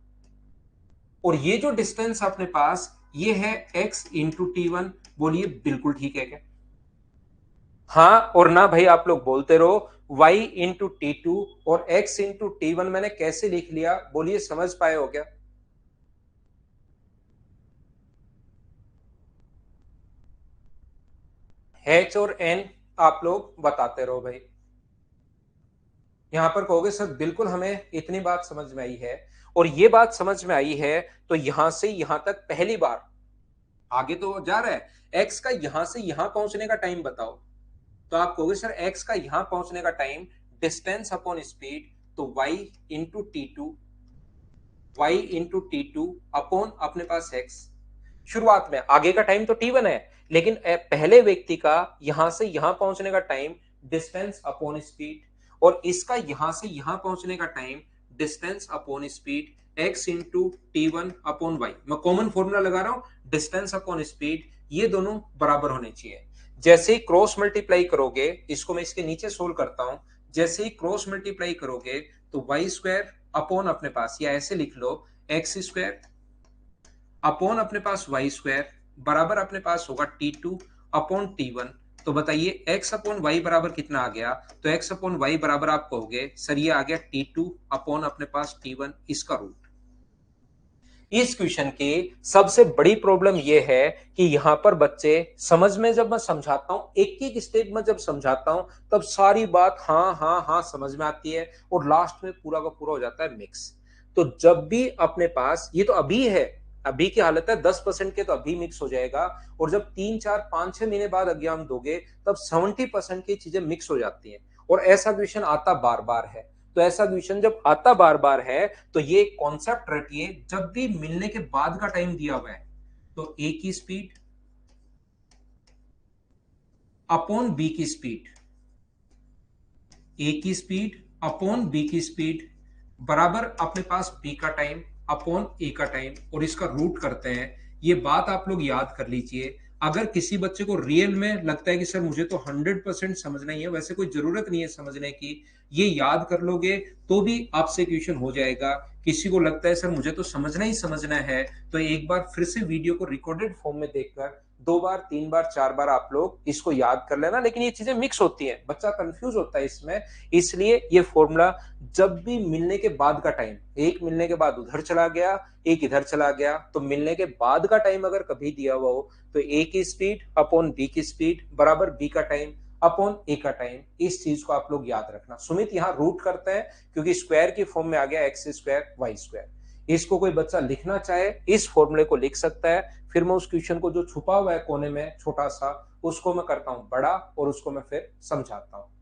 और ये जो डिस्टेंस अपने पास ये है x इंटू T1। बोलिए बिल्कुल ठीक है क्या? हाँ और ना भाई आप लोग बोलते रहो। y इंटू T2 और x इंटू T1 मैंने कैसे लिख लिया? बोलिए समझ पाए हो क्या? h और n आप लोग बताते रहो भाई। यहां पर कहोगे सर बिल्कुल हमें इतनी बात समझ में आई है, और ये बात समझ में आई है तो यहां से यहां तक पहली बार, आगे तो जा रहा है, एक्स का यहां से यहां पहुंचने का टाइम बताओ। तो आप कहोगे सर एक्स का यहां पहुंचने का टाइम डिस्टेंस अपॉन स्पीड, तो y into T two, Y into T two upon अपने पास एक्स। शुरुआत में आगे का टाइम तो t1 है, लेकिन पहले व्यक्ति का यहां से यहां पहुंचने का टाइम डिस्टेंस अपॉन स्पीड, और इसका यहां से यहां पहुंचने का time distance upon speed, x into T one upon Y. मैं कॉमन फॉर्मूला लगा रहा हूं, डिस्टेंस अपॉन स्पीड, ये दोनों बराबर होने चाहिए। जैसे ही क्रॉस मल्टीप्लाई करोगे, इसको मैं इसके नीचे सोल्व करता हूं, जैसे ही क्रॉस मल्टीप्लाई करोगे तो वाई स्क्वायर अपॉन अपने पास, या ऐसे लिख लो एक्स स्क्वायर अपॉन अपने पास वाई स्क्वायर बराबर अपने पास होगा T two upon T one. तो बताइए एक्स अपॉन वाई बराबर कितना आ गया? तो एक्स अपॉन वाई बराबर आप कहोगे सर ये आ गया टी टू अपॉन अपने पास टी वन, इसका रूट। इस क्वेश्चन की सबसे बड़ी प्रॉब्लम यह है कि यहां पर बच्चे समझ में, जब मैं समझाता हूं एक एक स्टेप में जब समझाता हूं, तब सारी बात हाँ हाँ हाँ समझ में आती है, और लास्ट में पूरा का पूरा हो जाता है मिक्स। तो जब भी अपने पास, ये तो अभी है, अभी की हालत है, 10% के तो अभी मिक्स हो जाएगा, और जब 3 4 5 6 महीने बाद एग्जाम दोगे तब 70% की चीजें मिक्स हो जाती हैं। और ऐसा क्वेश्चन आता बार बार है। तो ऐसा क्वेश्चन जब आता बार बार है तो ये कॉन्सेप्ट रखिए, जब भी मिलने के बाद का टाइम दिया हुआ है तो ए की स्पीड अपॉन बी की स्पीड, ए की स्पीड अपॉन बी की स्पीड बराबर अपने पास बी का टाइम अपॉन ए का टाइम, और इसका रूट करते हैं। ये बात आप लोग याद कर लीजिए। अगर किसी बच्चे को रियल में लगता है कि सर मुझे तो 100% समझना ही है, वैसे कोई जरूरत नहीं है समझने की, ये याद कर लोगे तो भी आपसे क्वेश्चन हो जाएगा। किसी को लगता है सर मुझे तो समझना ही समझना है, तो एक बार फिर से वीडियो को रिकॉर्डेड फॉर्म में देखकर 2 बार 3 बार 4 बार आप लोग इसको याद कर लेना। लेकिन ये चीजें मिक्स होती हैं, बच्चा कंफ्यूज होता है इसमें, इसलिए ये फॉर्मूला जब भी मिलने के बाद का टाइम, एक मिलने के बाद उधर चला गया, एक इधर चला गया, तो मिलने के बाद का टाइम अगर कभी दिया हुआ हो तो ए की स्पीड अपॉन बी की स्पीड बराबर बी का टाइम अपॉन ए का टाइम। इस चीज को आप लोग याद रखना। सुमित यहां रूट करते हैं क्योंकि स्क्वायर की फॉर्म में आ गया एक्स स्क्वायर वाई स्क्वायर। इसको कोई बच्चा लिखना चाहे इस फॉर्मूले को लिख सकता है, फिर मैं उस क्वेश्चन को जो छुपा हुआ है कोने में छोटा सा, उसको मैं करता हूं बड़ा, और उसको मैं फिर समझाता हूं।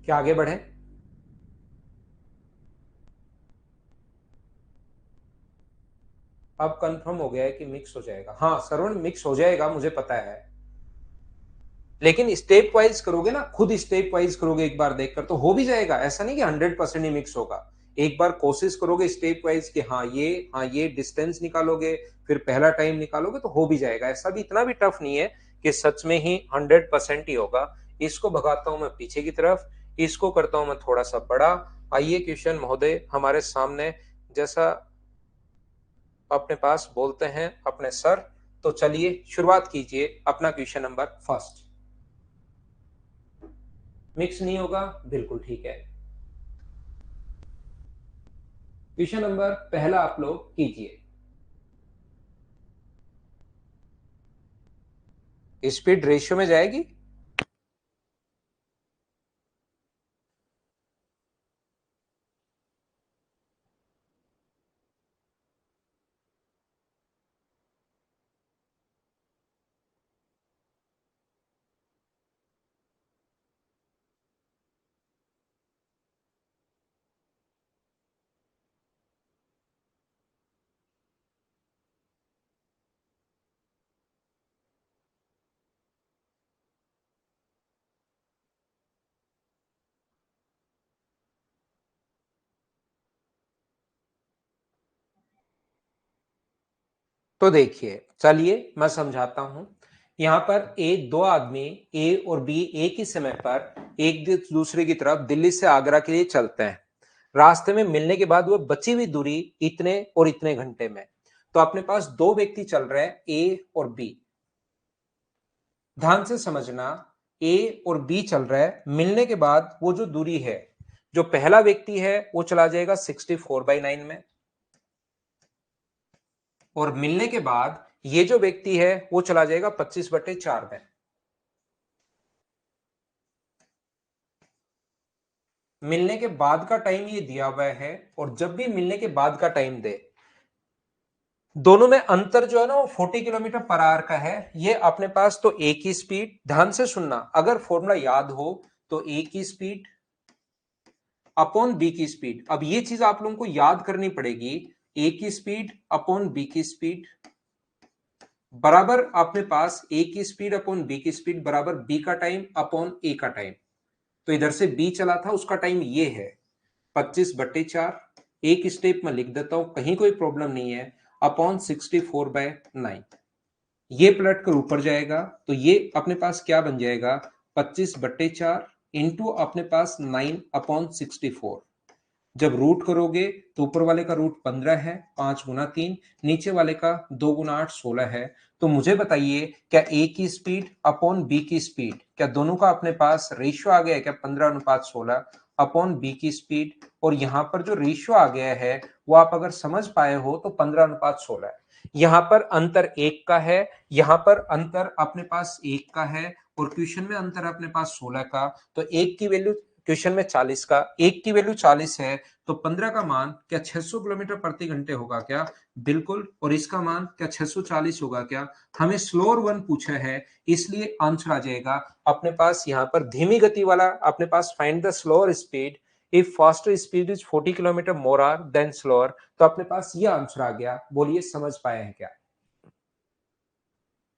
क्या आगे बढ़े? अब कंफर्म हो गया है कि मिक्स हो जाएगा। हाँ श्रवण, मिक्स हो जाएगा मुझे पता है, लेकिन स्टेप वाइज करोगे ना, खुद स्टेप वाइज करोगे एक बार देखकर तो हो भी जाएगा। ऐसा नहीं कि 100% ही मिक्स होगा। एक बार कोशिश करोगे स्टेप वाइज कि हाँ ये डिस्टेंस निकालोगे, फिर पहला टाइम निकालोगे तो हो भी जाएगा। ऐसा भी इतना भी टफ नहीं है कि सच में ही 100% ही होगा। इसको भगाता हूं मैं पीछे की तरफ, इसको करता हूं मैं थोड़ा सा बड़ा। आइए क्वेश्चन महोदय हमारे सामने, जैसा अपने पास बोलते हैं अपने सर, तो चलिए शुरुआत कीजिए अपना क्वेश्चन नंबर फर्स्ट। मिक्स नहीं होगा, बिल्कुल ठीक है। क्वेश्चन नंबर पहला आप लोग कीजिए। स्पीड रेशियो में जाएगी। तो देखिए चलिए मैं समझाता हूं। यहां पर एक दो आदमी ए और बी एक ही समय पर एक दूसरे की तरफ दिल्ली से आगरा के लिए चलते हैं। रास्ते में मिलने के बाद वह बची हुई दूरी इतने और इतने घंटे में। तो अपने पास दो व्यक्ति चल रहे हैं ए और बी। ध्यान से समझना, ए और बी चल रहा है, मिलने के बाद वो जो दूरी है, जो पहला व्यक्ति है वो चला जाएगा 64/9 में, और मिलने के बाद ये जो व्यक्ति है वो चला जाएगा 25/4 में। मिलने के बाद का टाइम ये दिया हुआ है, और जब भी मिलने के बाद का टाइम दे, दोनों में अंतर जो है ना वो 40 किलोमीटर पर आवर का है। ये अपने पास तो ए की स्पीड, ध्यान से सुनना, अगर फॉर्मूला याद हो तो ए की स्पीड अपॉन बी की स्पीड। अब ये चीज आप लोगों को याद करनी पड़ेगी, ए की स्पीड अपॉन बी की स्पीड बराबर अपने पास ए की स्पीड अपॉन बी की स्पीड बराबर बी का टाइम अपॉन ए का टाइम। तो इधर से बी चला था, उसका टाइम ये है 25/4। एक स्टेप में लिख देता हूं, कहीं कोई प्रॉब्लम नहीं है, अपॉन 64/9। ये पलट कर ऊपर जाएगा तो ये अपने पास क्या बन जाएगा, 25/4 इंटू अपने पास 9/64। जब रूट करोगे तो ऊपर वाले का रूट 15 है, 5 × 3, नीचे वाले का 2 × 8 16 है। तो मुझे बताइए, क्या ए की स्पीड अपॉन बी की स्पीड, क्या दोनों का अपने पास रेशियो आ गया है क्या, 15:16 अपॉन बी की स्पीड। और यहां पर जो रेशियो आ गया है वो आप अगर समझ पाए हो तो 15:16 है। यहां पर अंतर एक का है, यहां पर अंतर अपने पास एक का है, और क्वेश्चन में अंतर अपने पास 16 का। तो एक की वैल्यू क्वेश्चन में 40 का, एक की वैल्यू 40 है, तो 15 का मान क्या 600 किलोमीटर प्रति घंटे होगा क्या, बिल्कुल। और इसका मान क्या 640 होगा क्या, हमें स्लोअर वन पूछा है, इसलिए आंसर आ जाएगा अपने पास यहाँ पर धीमी गति वाला। अपने पास find the slower speed if faster speed is 40 kilometre more hour then slower. तो अपने पास ये आंसर आ गया। बोलिए समझ पाए हैं क्या।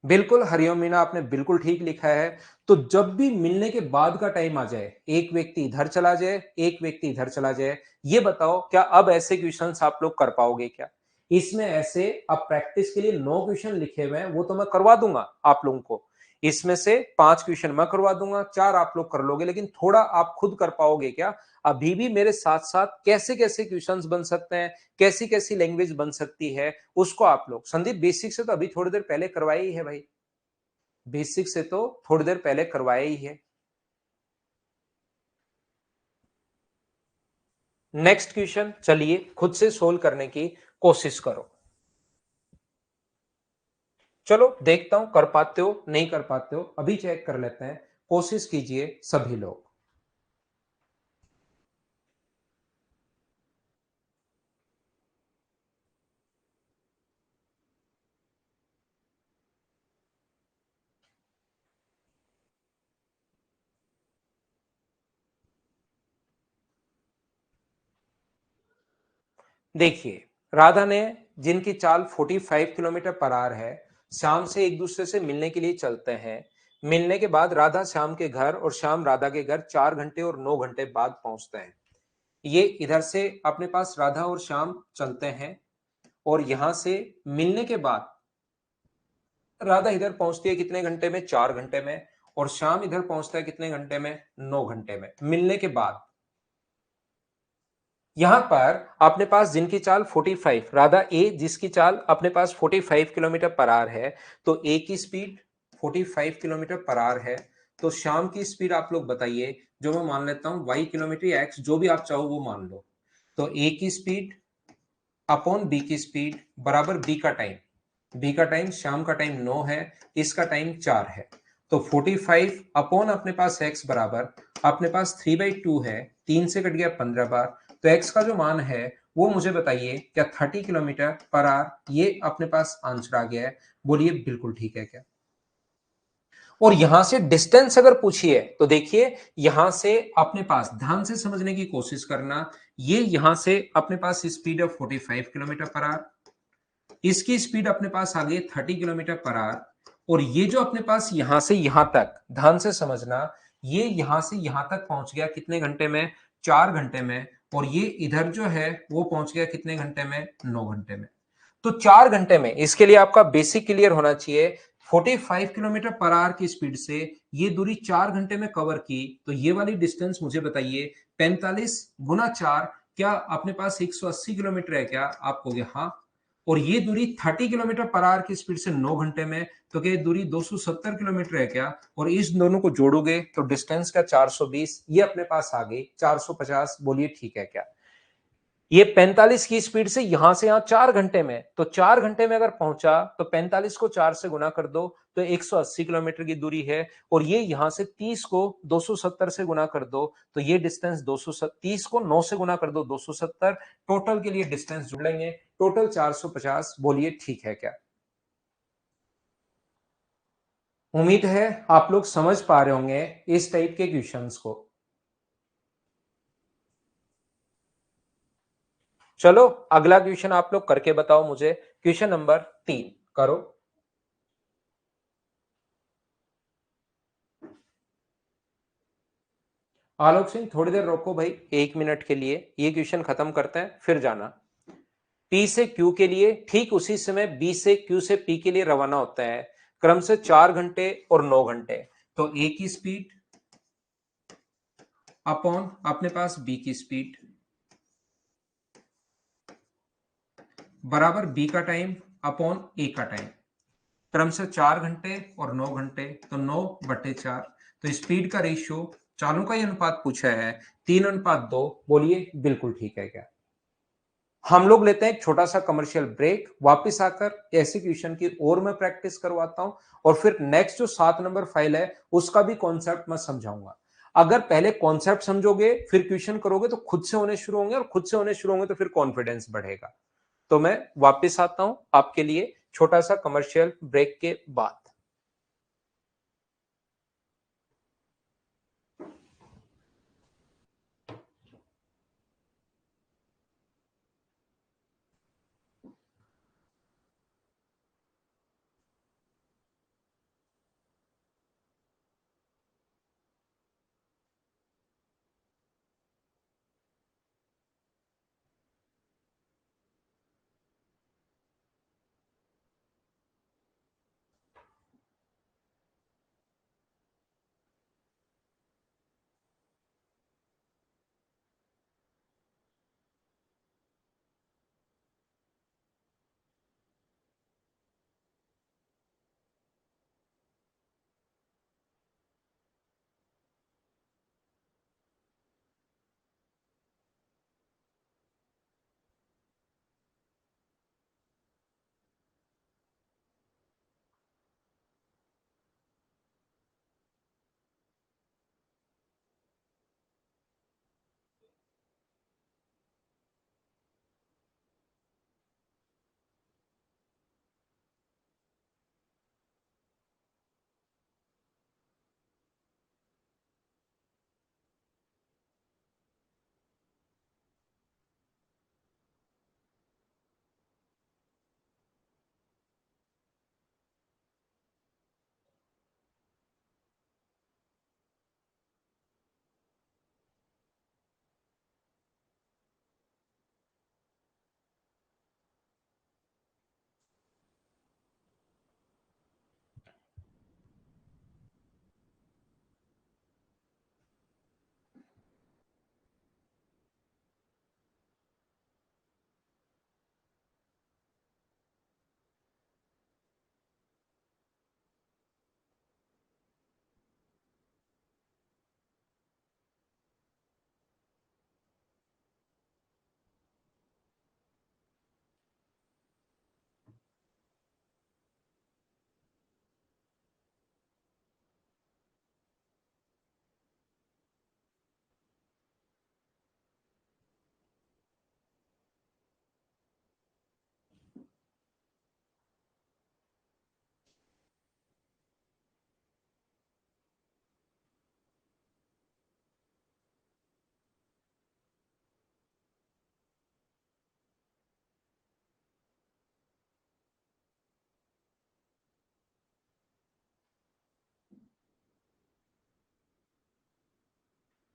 बिल्कुल हरिओम मीना, आपने बिल्कुल ठीक लिखा है। तो जब भी मिलने के बाद का टाइम आ जाए, एक व्यक्ति इधर चला जाए, एक व्यक्ति इधर चला जाए, ये बताओ क्या अब ऐसे क्वेश्चंस आप लोग कर पाओगे क्या। इसमें ऐसे अब प्रैक्टिस के लिए 9 क्वेश्चन लिखे हुए हैं, वो तो मैं करवा दूंगा आप लोगों को। इसमें से 5 क्वेश्चन मैं करवा दूंगा, 4 आप लोग कर लोगे, लेकिन थोड़ा आप खुद कर पाओगे क्या। अभी भी मेरे साथ साथ कैसे कैसे क्वेश्चंस बन सकते हैं, कैसी कैसी लैंग्वेज बन सकती है, उसको आप लोग, संदीप बेसिक से तो अभी थोड़ी देर पहले करवाया ही है भाई, बेसिक से तो थोड़ी देर पहले करवाया ही है। नेक्स्ट क्वेश्चन चलिए खुद से सोल्व करने की कोशिश करो। चलो देखता हूं कर पाते हो नहीं कर पाते हो, अभी चेक कर लेते हैं। कोशिश कीजिए सभी लोग। देखिए, राधा ने, जिनकी चाल 45 किलोमीटर पर आवर है, शाम से एक दूसरे से मिलने के लिए चलते हैं। मिलने के बाद राधा श्याम के घर और श्याम राधा के घर 4 घंटे और 9 घंटे बाद पहुंचते हैं। ये इधर से अपने पास राधा और श्याम चलते हैं, और यहां से मिलने के बाद राधा इधर पहुंचती है कितने घंटे में, 4 घंटे में, और श्याम इधर पहुंचता है कितने घंटे में, 9 घंटे में मिलने के बाद। यहां पर अपने पास जिनकी चाल 45, राधा ए जिसकी चाल अपने पास 45 किलोमीटर पर आवर है, तो ए की स्पीड 45 किलोमीटर पर आवर है। तो शाम की स्पीड आप लोग बताइए, जो मैं मान लेता हूं y किलोमीटर या x, जो भी आप चाहो वो मान लो। तो ए की स्पीड अपॉन बी की स्पीड बराबर बी का टाइम। बी का टाइम, शाम का टाइम 9 है, इसका टाइम 4 है। तो 45 अपॉन अपने पास x बराबर अपने पास 3/2 है, 3 से कट गया 15 बार। तो x का जो मान है वो मुझे बताइए क्या 30 किलोमीटर पर आवर, ये अपने पास आंसर आ गया है। बोलिए बिल्कुल ठीक है क्या। और यहां से डिस्टेंस अगर पूछिए तो देखिए, यहां से अपने पास ध्यान से समझने की कोशिश करना, ये यहां से अपने पास स्पीड है 45 किलोमीटर पर आवर, इसकी स्पीड अपने पास आ गई 30 किलोमीटर पर आवर, और ये जो अपने पास यहां से यहां तक, ध्यान से समझना, ये यहां से यहां तक पहुंच गया कितने घंटे में, 4 घंटे में, और ये इधर जो है वो पहुंच गया कितने घंटे में, 9 घंटे में। तो 4 घंटे में, इसके लिए आपका बेसिक क्लियर होना चाहिए, 45 किलोमीटर पर आवर की स्पीड से ये दूरी 4 घंटे में कवर की, तो ये वाली डिस्टेंस मुझे बताइए 45 × 4, क्या अपने पास 180 किलोमीटर है क्या, आप कहोगे हाँ। और ये दूरी 30 किलोमीटर पर आवर की स्पीड से 9 घंटे में, तो क्या ये दूरी 270 किलोमीटर है क्या, और इस दोनों को जोड़ोगे तो डिस्टेंस का 420, ये अपने पास आ गई 450। बोलिए ठीक है क्या। ये 45 की स्पीड से यहां से यहां 4 घंटे में, तो 4 घंटे में अगर पहुंचा तो 45 को 4 से गुना कर दो तो 180 किलोमीटर की दूरी है। और ये यहां से 30 को 270 से गुना कर दो तो ये डिस्टेंस 230 को 9 से गुना कर दो 270, टोटल के लिए डिस्टेंस जुड़ लेंगे, टोटल 450। बोलिए ठीक है क्या? उम्मीद है आप लोग समझ पा रहे होंगे इस टाइप के क्वेश्चंस को। चलो अगला क्वेश्चन आप लोग करके बताओ मुझे, क्वेश्चन नंबर 3 करो। आलोक सिंह थोड़ी देर रोको भाई, 1 मिनट के लिए ये क्वेश्चन खत्म करते हैं फिर जाना। P से Q के लिए ठीक उसी समय B से Q से P के लिए रवाना होता है, क्रम से 4 घंटे और 9 घंटे। तो A की स्पीड अपॉन अपने पास B की स्पीड बराबर B का टाइम अपॉन A का टाइम, क्रम से 4 घंटे और 9 घंटे, तो 9/4। तो स्पीड का रेशियो, चालों का ही अनुपात पूछा है, 3:2। बोलिए बिल्कुल ठीक है क्या? हम लोग लेते हैं एक छोटा सा कमर्शियल ब्रेक, वापस आकर ऐसे क्वेश्चन की और मैं प्रैक्टिस करवाता हूं और फिर नेक्स्ट जो 7 नंबर फाइल है उसका भी कॉन्सेप्ट मैं समझाऊंगा। अगर पहले कॉन्सेप्ट समझोगे फिर क्वेश्चन करोगे तो खुद से होने शुरू होंगे, और खुद से होने शुरू होंगे तो फिर कॉन्फिडेंस बढ़ेगा। तो मैं वापस आता हूं आपके लिए छोटा सा कमर्शियल ब्रेक के बाद।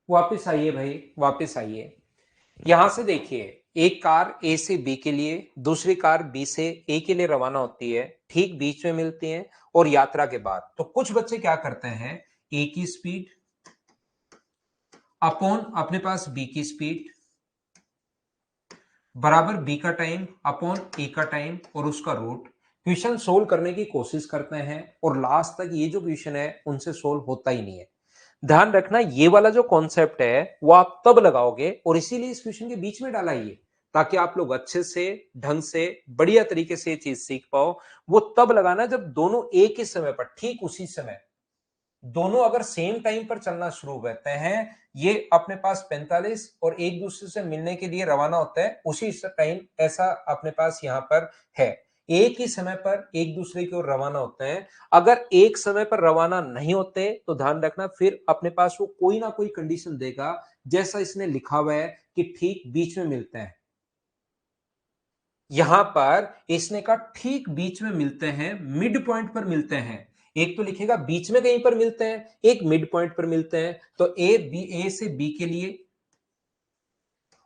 वापस आइए भाई, वापस आइए। यहां से देखिए, एक कार ए से बी के लिए, दूसरी कार बी से ए के लिए रवाना होती है, ठीक बीच में मिलती हैं और यात्रा के बाद तो कुछ बच्चे क्या करते हैं, ए की स्पीड अपॉन अपने पास बी की स्पीड बराबर बी का टाइम अपॉन ए का टाइम और उसका रूट, क्वेश्चन सोल्व करने की कोशिश करते हैं और लास्ट तक ये जो क्वेश्चन है उनसे सोल्व होता ही नहीं है। ध्यान रखना, ये वाला जो कॉन्सेप्ट है वो आप तब लगाओगे, और इसीलिए इस क्वेश्चन के बीच में डाला ये, ताकि आप लोग अच्छे से, ढंग से, बढ़िया तरीके से ये चीज सीख पाओ। वो तब लगाना जब दोनों एक ही समय पर, ठीक उसी समय, दोनों अगर सेम टाइम पर चलना शुरू करते हैं, ये अपने पास 45 और एक दूसरे से मिलने के लिए रवाना होता है उसी टाइम, ऐसा अपने पास यहां पर है। एक ही समय पर एक दूसरे की ओर रवाना होते हैं। अगर एक समय पर रवाना नहीं होते तो ध्यान रखना, फिर अपने पास वो कोई ना कोई कंडीशन देगा, जैसा इसने लिखा हुआ है कि ठीक बीच में मिलते हैं। यहां पर इसने कहा ठीक बीच में मिलते हैं, मिड पॉइंट पर मिलते हैं। एक तो लिखेगा बीच में कहीं पर मिलते हैं, एक मिड पॉइंट पर मिलते हैं। तो ए से बी के लिए,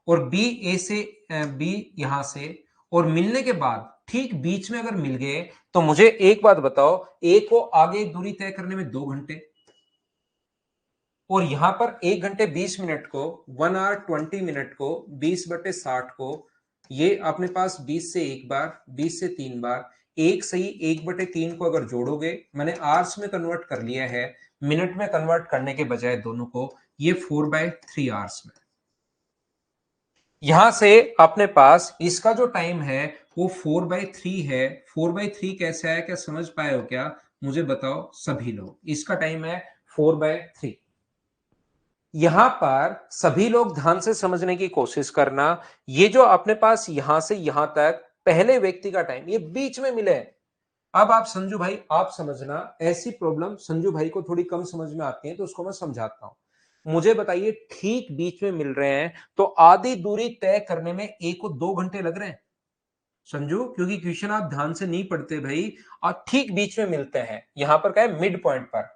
और बी ए से बी यहां से, और मिलने के बाद ठीक बीच में अगर मिल गए, तो मुझे एक बात बताओ, ए को आगे दूरी तय करने में 2 घंटे, और यहां पर 1 घंटे 20 मिनट को, 1 आवर 20 मिनट को 20/60 को, ये अपने पास 20 से एक बार, 20 से 3 बार, एक सही 1/3 को अगर जोड़ोगे, मैंने आवर्स में कन्वर्ट कर लिया है, मिनट में कन्वर्ट करने के बजाय दोनों को, ये 4/3 आवर्स में। यहां से अपने पास इसका जो टाइम है वो 4/3 है। 4/3 कैसे आया, क्या समझ पाए हो क्या? मुझे बताओ सभी लोग, इसका टाइम है 4/3। यहां पर सभी लोग ध्यान से समझने की कोशिश करना। ये जो अपने पास यहां से यहां तक पहले व्यक्ति का टाइम, ये बीच में मिले। अब आप संजू भाई, आप समझना, ऐसी प्रॉब्लम संजू भाई को थोड़ी कम समझ में आती है, तो उसको मैं समझाता हूं। मुझे बताइए, ठीक बीच में मिल रहे हैं तो आधी दूरी तय करने में एक को 2 घंटे लग रहे हैं संजू, क्योंकि क्वेश्चन आप ध्यान से नहीं पढ़ते भाई। और ठीक बीच में मिलते हैं, यहां पर क्या है, मिड पॉइंट पर।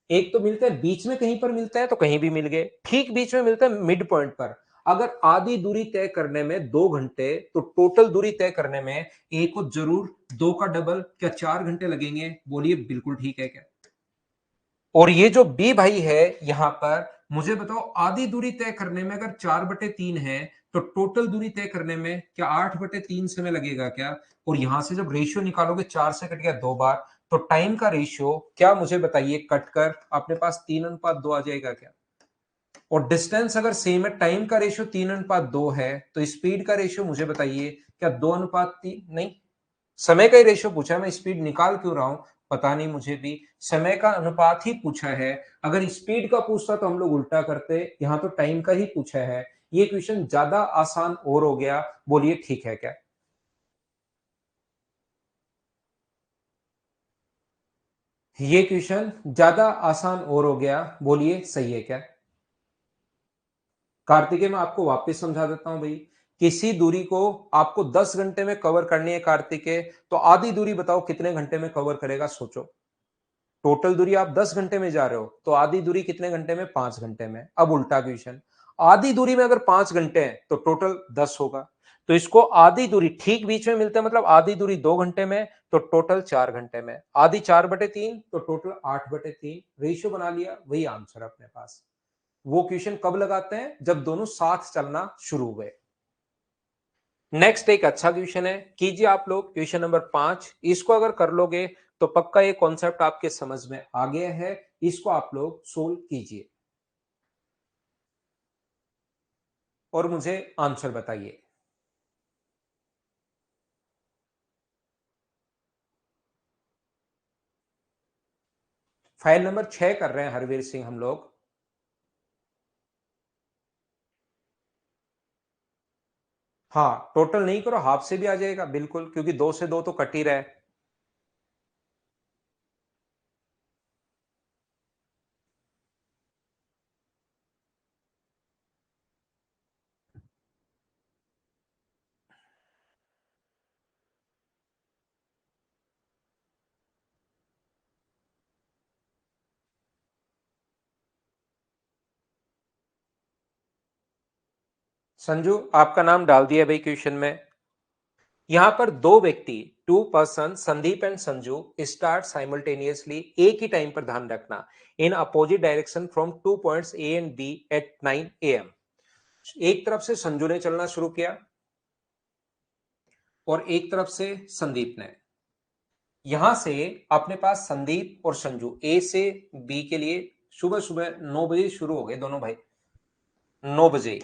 एक तो मिलता है बीच में, कहीं पर मिलता है तो कहीं भी मिल गए, ठीक बीच में मिलता है मिड पॉइंट पर। अगर आधी दूरी तय करने में 2 घंटे, तो टोटल दूरी तय करने में एक को जरूर 2 का डबल, क्या 4 घंटे लगेंगे? बोलिए बिल्कुल ठीक है क्या? और ये जो बी भाई है यहां पर, मुझे बताओ आधी दूरी तय करने में अगर 4/3 है, तो टोटल दूरी तय करने में क्या 8/3 समय लगेगा क्या? और यहां से जब रेशियो निकालोगे, 4 से कट गया 2 बार, तो टाइम का रेशियो क्या, मुझे बताइए, कटकर अपने पास 3:2 आ जाएगा क्या? और डिस्टेंस अगर सेम है, टाइम का रेशियो 3:2 है, तो स्पीड का रेशियो मुझे बताइए, क्या 2:3? नहीं, समय का ही रेशियो पूछा है, मैं स्पीड निकाल क्यों रहा हूं पता नहीं मुझे भी। समय का अनुपात ही पूछा है। अगर स्पीड का पूछता तो हम लोग उल्टा करते, यहां तो टाइम का ही पूछा है। ये क्वेश्चन ज्यादा आसान और हो गया। बोलिए ठीक है क्या? ये क्वेश्चन ज्यादा आसान और हो गया, बोलिए सही है क्या? कार्तिकेय, मैं आपको वापस समझा देता हूं भाई। किसी दूरी को आपको 10 घंटे में कवर करनी है कार्तिकेय, तो आधी दूरी बताओ कितने घंटे में कवर करेगा, सोचो। टोटल दूरी आप 10 घंटे में जा रहे हो, तो आधी दूरी कितने घंटे में? 5 घंटे में। अब उल्टा क्वेश्चन, आधी दूरी में अगर 5 घंटे हैं तो टोटल 10 होगा। तो इसको आधी दूरी ठीक बीच में मिलते हैं, मतलब आधी दूरी 2 घंटे में, तो टोटल 4 घंटे में। आधी 4/3 तो टोटल 8/3। रेशियो बना लिया, वही आंसर अपने पास। वो क्वेश्चन कब लगाते हैं? जब दोनों साथ चलना शुरू हुए। नेक्स्ट एक अच्छा क्वेश्चन है, कीजिए आप लोग, क्वेश्चन नंबर 5। इसको अगर कर लोगे तो पक्का ये कॉन्सेप्ट आपके समझ में आ गया है। इसको आप लोग सोल्व कीजिए और मुझे आंसर बताइए। फाइल नंबर 6 कर रहे हैं हरवीर सिंह हम लोग। हाँ, टोटल नहीं करो, हाफ से भी आ जाएगा बिल्कुल, क्योंकि 2 से 2 तो कट ही रहे। संजू, आपका नाम डाल दिया भाई क्वेश्चन में। यहां पर दो व्यक्ति, 2 person, Sandeep and Sanju, start simultaneously, एक ही टाइम पर, ध्यान रखना, in opposite direction from 2 points A and B at 9 AM। एक तरफ से संजू ने चलना शुरू किया और एक तरफ से संदीप ने। यहां से अपने पास संदीप और संजू ए से बी के लिए सुबह सुबह 9 बजे शुरू हो गए दोनों भाई। 9 बजे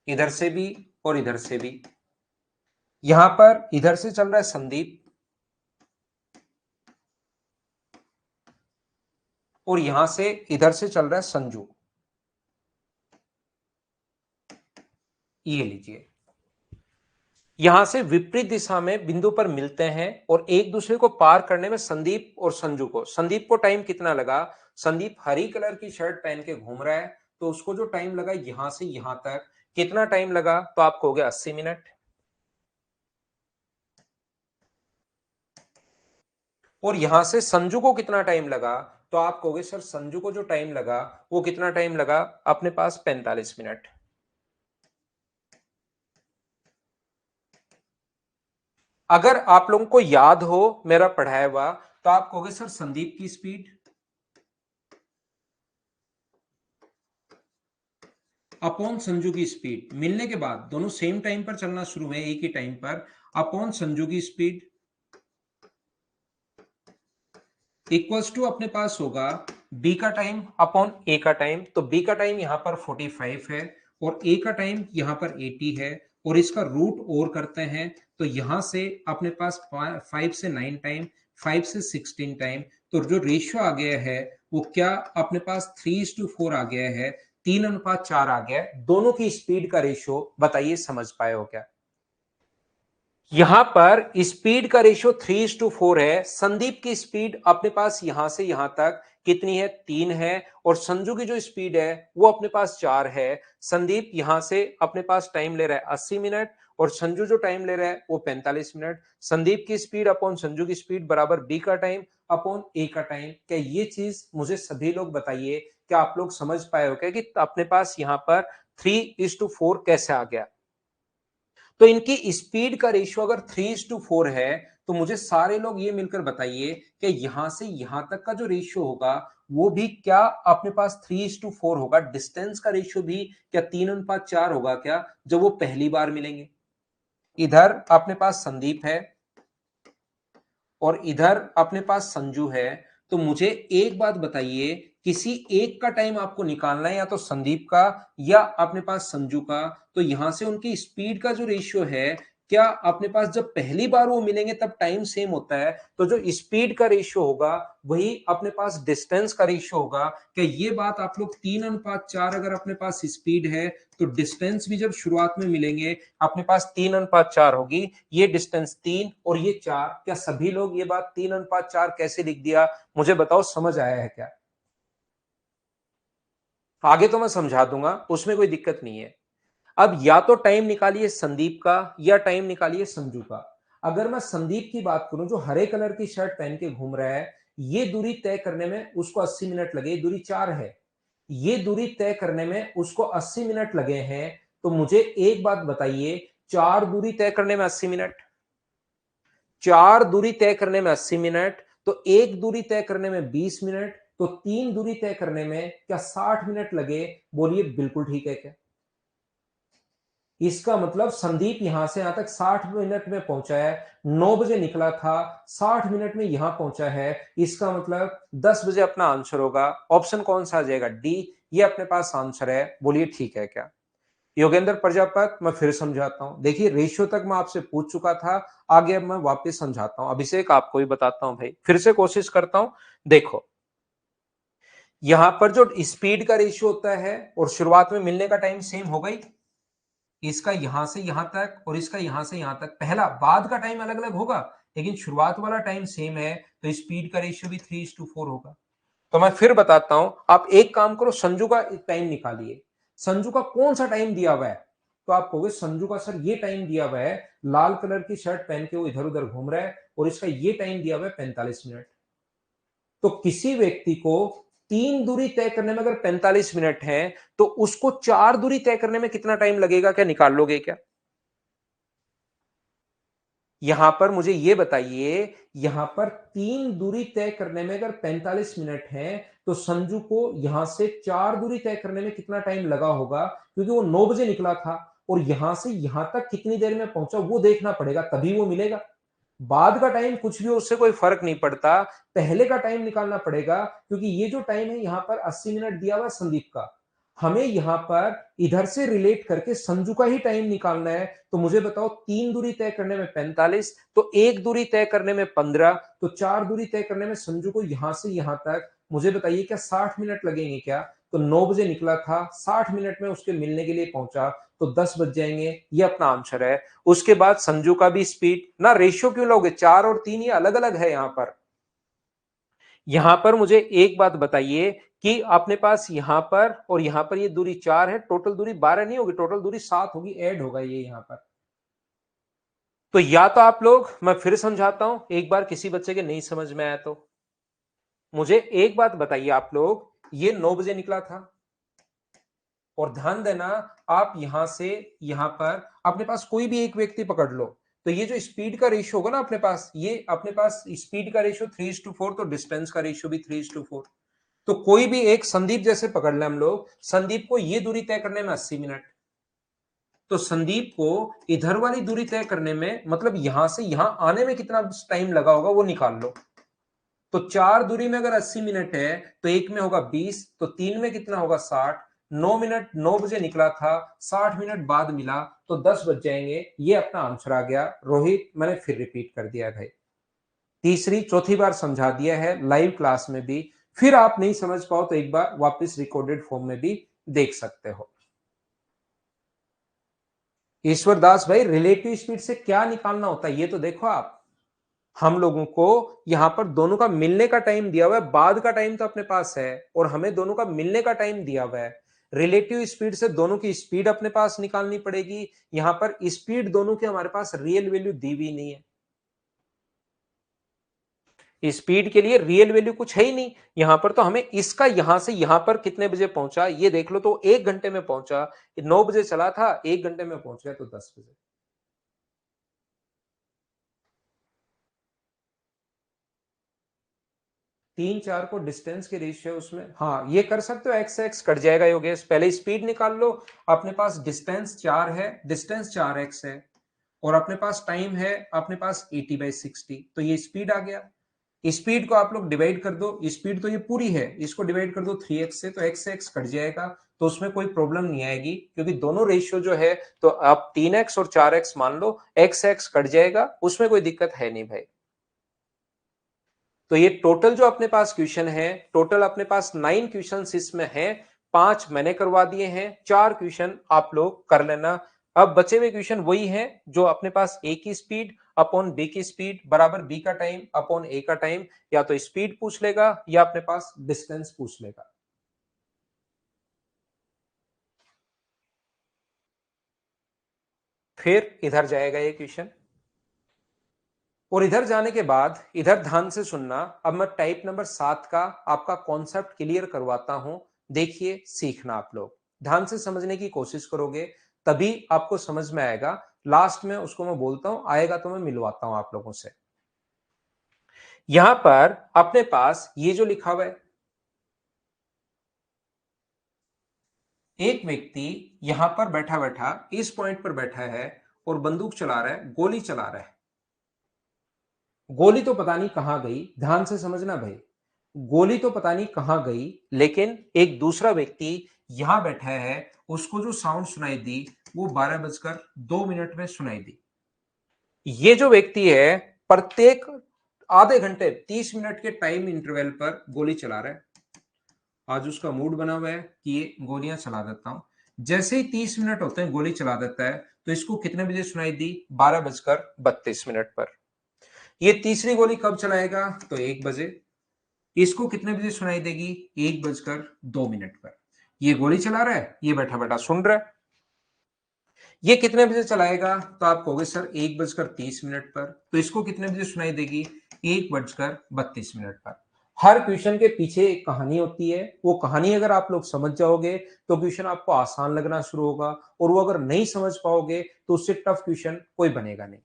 इधर से भी और इधर से भी। यहां पर इधर से चल रहा है संदीप और यहां से इधर से चल रहा है संजू। ये लीजिए, यहां से विपरीत दिशा में बिंदु पर मिलते हैं और एक दूसरे को पार करने में संदीप और संजू को, संदीप को टाइम कितना लगा, संदीप हरी कलर की शर्ट पहन के घूम रहा है तो उसको जो टाइम लगा यहां से यहां तक, कितना टाइम लगा, तो आपको हो गया 80 मिनट। और यहां से संजू को कितना टाइम लगा, तो आप कहोगे सर संजू को जो टाइम लगा वो कितना टाइम लगा, अपने पास 45 मिनट। अगर आप लोगों को याद हो मेरा पढ़ाया हुआ तो आप कहोगे सर संदीप की स्पीड अपॉन संजू की स्पीड, मिलने के बाद दोनों सेम टाइम पर चलना शुरू हुए एक ही टाइम पर, अपॉन संजू की स्पीड इक्वल्स टू अपने पास होगा बी का टाइम अपॉन ए का टाइम। तो बी का टाइम यहां पर 45 है और ए का टाइम यहां पर 80 है और इसका रूट और करते हैं तो यहां से अपने पास 5 से 9 टाइम, 5 से 16 टाइम। तो जो रेशियो आ गया है वो क्या अपने पास 3:4 आ गया है, 3:4 आ गया है। दोनों की स्पीड का रेशियो बताइए, समझ पाए हो क्या। यहां पर स्पीड का रेशियो 3:4 है। संदीप की स्पीड अपने पास यहां से यहां तक कितनी है, 3 है और संजू की जो स्पीड है वो अपने पास 4 है। संदीप यहां से अपने पास टाइम ले रहा है 80 मिनट और संजू जो टाइम ले रहा है वो 45 मिनट। संदीप की स्पीड अपॉन संजू की स्पीड बराबर बी का टाइम अपॉन ए का टाइम। क्या ये चीज मुझे सभी लोग बताइए, क्या आप लोग समझ पाए हो क्या कि अपने पास यहां पर 3:4 कैसे आ गया। तो इनकी स्पीड का रेशियो अगर 3:4 है तो मुझे सारे लोग ये मिलकर बताइए कि यहां से यहां तक का जो रेशियो होगा वो भी क्या अपने पास 3:4 होगा, डिस्टेंस का रेशियो भी क्या 3:4 होगा क्या, जब वो पहली बार मिलेंगे। इधर अपने पास संदीप है और इधर अपने पास संजू है। तो मुझे एक बात बताइए, किसी एक का टाइम आपको निकालना है, या तो संदीप का या अपने पास संजू का। तो यहां से उनकी स्पीड का जो रेशियो है, क्या अपने पास जब पहली बार वो मिलेंगे तब टाइम सेम होता है, तो जो स्पीड का रेशियो होगा वही अपने पास डिस्टेंस का रेशियो होगा। क्या ये बात आप लोग 3:4 अगर अपने पास स्पीड है तो डिस्टेंस भी जब शुरुआत में मिलेंगे अपने पास 3:4 होगी, ये डिस्टेंस 3 और ये 4। क्या सभी लोग ये बात 3:4 कैसे लिख दिया, मुझे बताओ, समझ आया है क्या। आगे तो मैं समझा दूंगा, उसमें कोई दिक्कत नहीं है। अब या तो टाइम निकालिए संदीप का या टाइम निकालिए संजू का। अगर मैं संदीप की बात करूं जो हरे कलर की शर्ट पहन के घूम रहा है, ये दूरी तय करने में उसको 80 मिनट लगे, दूरी 4 है। ये दूरी तय करने में उसको 80 मिनट लगे हैं। तो मुझे एक बात बताइए, चार दूरी तय करने में 80 मिनट, चार दूरी तय करने में 80 मिनट, तो एक दूरी तय करने में 20 मिनट, तो तीन दूरी तय करने में क्या 60 मिनट लगे। बोलिए बिल्कुल ठीक है क्या। इसका मतलब संदीप यहां से यहां तक 60 मिनट में पहुंचा है, 9 बजे निकला था, 60 मिनट में यहां पहुंचा है। इसका मतलब 10 बजे अपना आंसर होगा। ऑप्शन कौन सा आ जाएगा, डी, ये अपने पास आंसर है। बोलिए ठीक है क्या। योगेंद्र प्रजापत मैं फिर समझाता हूं, देखिए रेशियो तक मैं आपसे पूछ चुका था, आगे अब मैं वापस समझाता हूं। अभिषेक आपको भी बताता हूं भाई, फिर से कोशिश करता हूं। देखो, यहां पर जो स्पीड का रेशियो होता है और शुरुआत में मिलने का टाइम सेम हो गई, इसका यहां से यहां तक और इसका यहां से यहां तक, पहला बाद का टाइम अलग अलग होगा लेकिन शुरुआत वाला टाइम सेम है, तो स्पीड का रेशियो भी 3:4 होगा। तो मैं फिर बताता हूं, आप एक काम करो, संजू का टाइम निकालिए। संजू का कौन सा टाइम दिया हुआ है, तो आप कहोगे संजू का सर ये टाइम दिया हुआ है, लाल कलर की शर्ट पहन के वो इधर उधर घूम रहा है और इसका ये टाइम दिया हुआ है 45 मिनट। तो किसी व्यक्ति को तीन दूरी तय करने में अगर 45 मिनट है तो उसको चार दूरी तय करने में कितना टाइम लगेगा, क्या निकाल लोगे क्या। यहां पर मुझे यह बताइए, यहां पर तीन दूरी तय करने में अगर 45 मिनट है तो संजू को यहां से चार दूरी तय करने में कितना टाइम लगा होगा, क्योंकि वो 9 बजे निकला था और यहां से यहां तक कितनी देर में पहुंचा वो देखना पड़ेगा, तभी वो मिलेगा। बाद का टाइम कुछ भी हो उससे कोई फर्क नहीं पड़ता, पहले का टाइम निकालना पड़ेगा, क्योंकि ये जो टाइम है यहां पर 80 मिनट दिया हुआ है संदीप का। हमें यहां पर इधर से रिलेट करके संजू का ही टाइम निकालना है। तो मुझे बताओ, 3 दूरी तय करने में 45, तो 1 दूरी तय करने में 15, तो 4 दूरी तय करने में संजू को यहां से यहां तक, मुझे बताइए क्या 60 मिनट लगेंगे क्या? तो 9 बजे निकला था, 60 मिनट में उसके मिलने के लिए पहुंचा, तो 10 बज जाएंगे। ये अपना आंसर है। उसके बाद संजू का भी स्पीड ना, रेशियो क्यों लोगे? 4 और 3 ये अलग अलग है। यहां पर मुझे एक बात बताइए कि अपने पास यहां पर और यहां पर ये दूरी 4 है, टोटल दूरी 12 नहीं होगी, टोटल दूरी 7 होगी, ऐड होगा ये यहां पर। तो या तो आप लोग, मैं फिर समझाता हूं एक बार, किसी बच्चे के नहीं समझ में आया तो मुझे एक बात बताइए आप लोग, ये 9 बजे निकला था, और ध्यान देना, आप यहां से यहां पर अपने पास कोई भी एक व्यक्ति पकड़ लो, तो ये जो स्पीड का रेशियो होगा ना अपने पास, ये अपने पास स्पीड का रेशियो 3:4, तो डिस्टेंस का रेशियो भी 3:4। तो कोई भी एक संदीप जैसे पकड़ लें हम लोग, संदीप को ये दूरी तय करने में 80 मिनट, तो संदीप को इधर वाली दूरी तय करने में, मतलब यहां से यहां आने में कितना टाइम लगा होगा वो निकाल लो। तो 4 दूरी में अगर 80 मिनट है, तो एक में होगा 20, तो 3 में कितना होगा 60। 9 मिनट, 9 बजे निकला था, 60 मिनट बाद मिला, तो 10 बज जाएंगे। ये अपना आंसर आ गया। रोहित, मैंने फिर रिपीट कर दिया है भाई, तीसरी चौथी बार समझा दिया है लाइव क्लास में भी। फिर आप नहीं समझ पाओ तो एक बार वापस रिकॉर्डेड फॉर्म में भी देख सकते हो। ईश्वर दास भाई, रिलेटिव स्पीड से क्या निकालना होता है ये तो देखो आप। हम लोगों को यहां पर दोनों का मिलने का टाइम दिया हुआ है, बाद का टाइम तो अपने पास है, और हमें दोनों का मिलने का टाइम दिया हुआ है। रिलेटिव स्पीड से दोनों की स्पीड अपने पास निकालनी पड़ेगी। यहां पर स्पीड दोनों की हमारे पास रियल वैल्यू दी हुई नहीं है, स्पीड के लिए रियल वैल्यू कुछ है ही नहीं। यहां पर तो हमें इसका यहां से यहां पर कितने बजे पहुंचा ये देख लो, तो 1 घंटे में पहुंचा। 9 बजे चला था, 1 घंटे में पहुंच गया, तो 10 बजे। 3 4 को डिस्टेंस के रेशियो उसमें, हाँ ये कर सकते हो, एक्स एक्स कट जाएगा योगेश। पहले स्पीड निकाल लो। अपने पास डिस्टेंस 4 है, डिस्टेंस 4x है, और अपने पास टाइम है अपने पास 80/60, तो ये स्पीड आ गया। स्पीड को आप लोग डिवाइड कर दो, स्पीड तो ये पूरी है, इसको डिवाइड कर दो 3x से, तो x से x कट जाएगा, तो उसमें कोई प्रॉब्लम नहीं आएगी, क्योंकि दोनों रेशियो जो है, तो आप 3x और 4x मान लो, x x कट जाएगा, उसमें कोई दिक्कत है नहीं भाई। तो ये टोटल जो अपने पास क्वेश्चन है, टोटल अपने पास 9 क्वेश्चन इसमें है। 5 मैंने करवा दिए हैं, 4 क्वेश्चन आप लोग कर लेना। अब बचे हुए क्वेश्चन वही हैं जो अपने पास ए की स्पीड अपॉन बी की स्पीड बराबर बी का टाइम अपॉन ए का टाइम, या तो स्पीड पूछ लेगा या अपने पास डिस्टेंस पूछ लेगा। फिर इधर जाएगा ये क्वेश्चन, और इधर जाने के बाद इधर ध्यान से सुनना। अब मैं टाइप नंबर 7 का आपका कॉन्सेप्ट क्लियर करवाता हूं, देखिए सीखना आप लोग, ध्यान से समझने की कोशिश करोगे तभी आपको समझ में आएगा। लास्ट में उसको मैं बोलता हूं, आएगा तो मैं मिलवाता हूं आप लोगों से। यहां पर अपने पास ये जो लिखा हुआ है, एक व्यक्ति यहां पर बैठा बैठा इस पॉइंट पर बैठा है, और बंदूक चला रहा है, गोली चला रहा है। गोली तो पता नहीं कहां गई, ध्यान से समझना भाई, गोली तो पता नहीं कहां गई, लेकिन एक दूसरा व्यक्ति यहां बैठा है, उसको जो साउंड सुनाई दी वो 12:02 में सुनाई दी। ये जो व्यक्ति है, प्रत्येक आधे घंटे 30 मिनट के टाइम इंटरवल पर गोली चला रहा है। आज उसका मूड बना हुआ है कि ये गोलियां चला देता हूं। जैसे ही 30 मिनट होते हैं गोली चला देता है, तो इसको कितने बजे सुनाई दी? 12:32 पर। ये तीसरी गोली कब चलाएगा? तो 1 बजे। इसको कितने बजे सुनाई देगी? 1:02 पर। ये गोली चला रहा है, ये बैठा बैठा सुन रहा है। ये कितने बजे चलाएगा? तो आप कहोगे सर 1:30 पर। तो इसको कितने बजे सुनाई देगी? 1:32 पर। हर क्वेश्चन के पीछे एक कहानी होती है, वो कहानी अगर आप लोग समझ जाओगे तो क्वेश्चन आपको आसान लगना शुरू होगा, और वो अगर नहीं समझ पाओगे तो उससे टफ क्वेश्चन कोई बनेगा नहीं।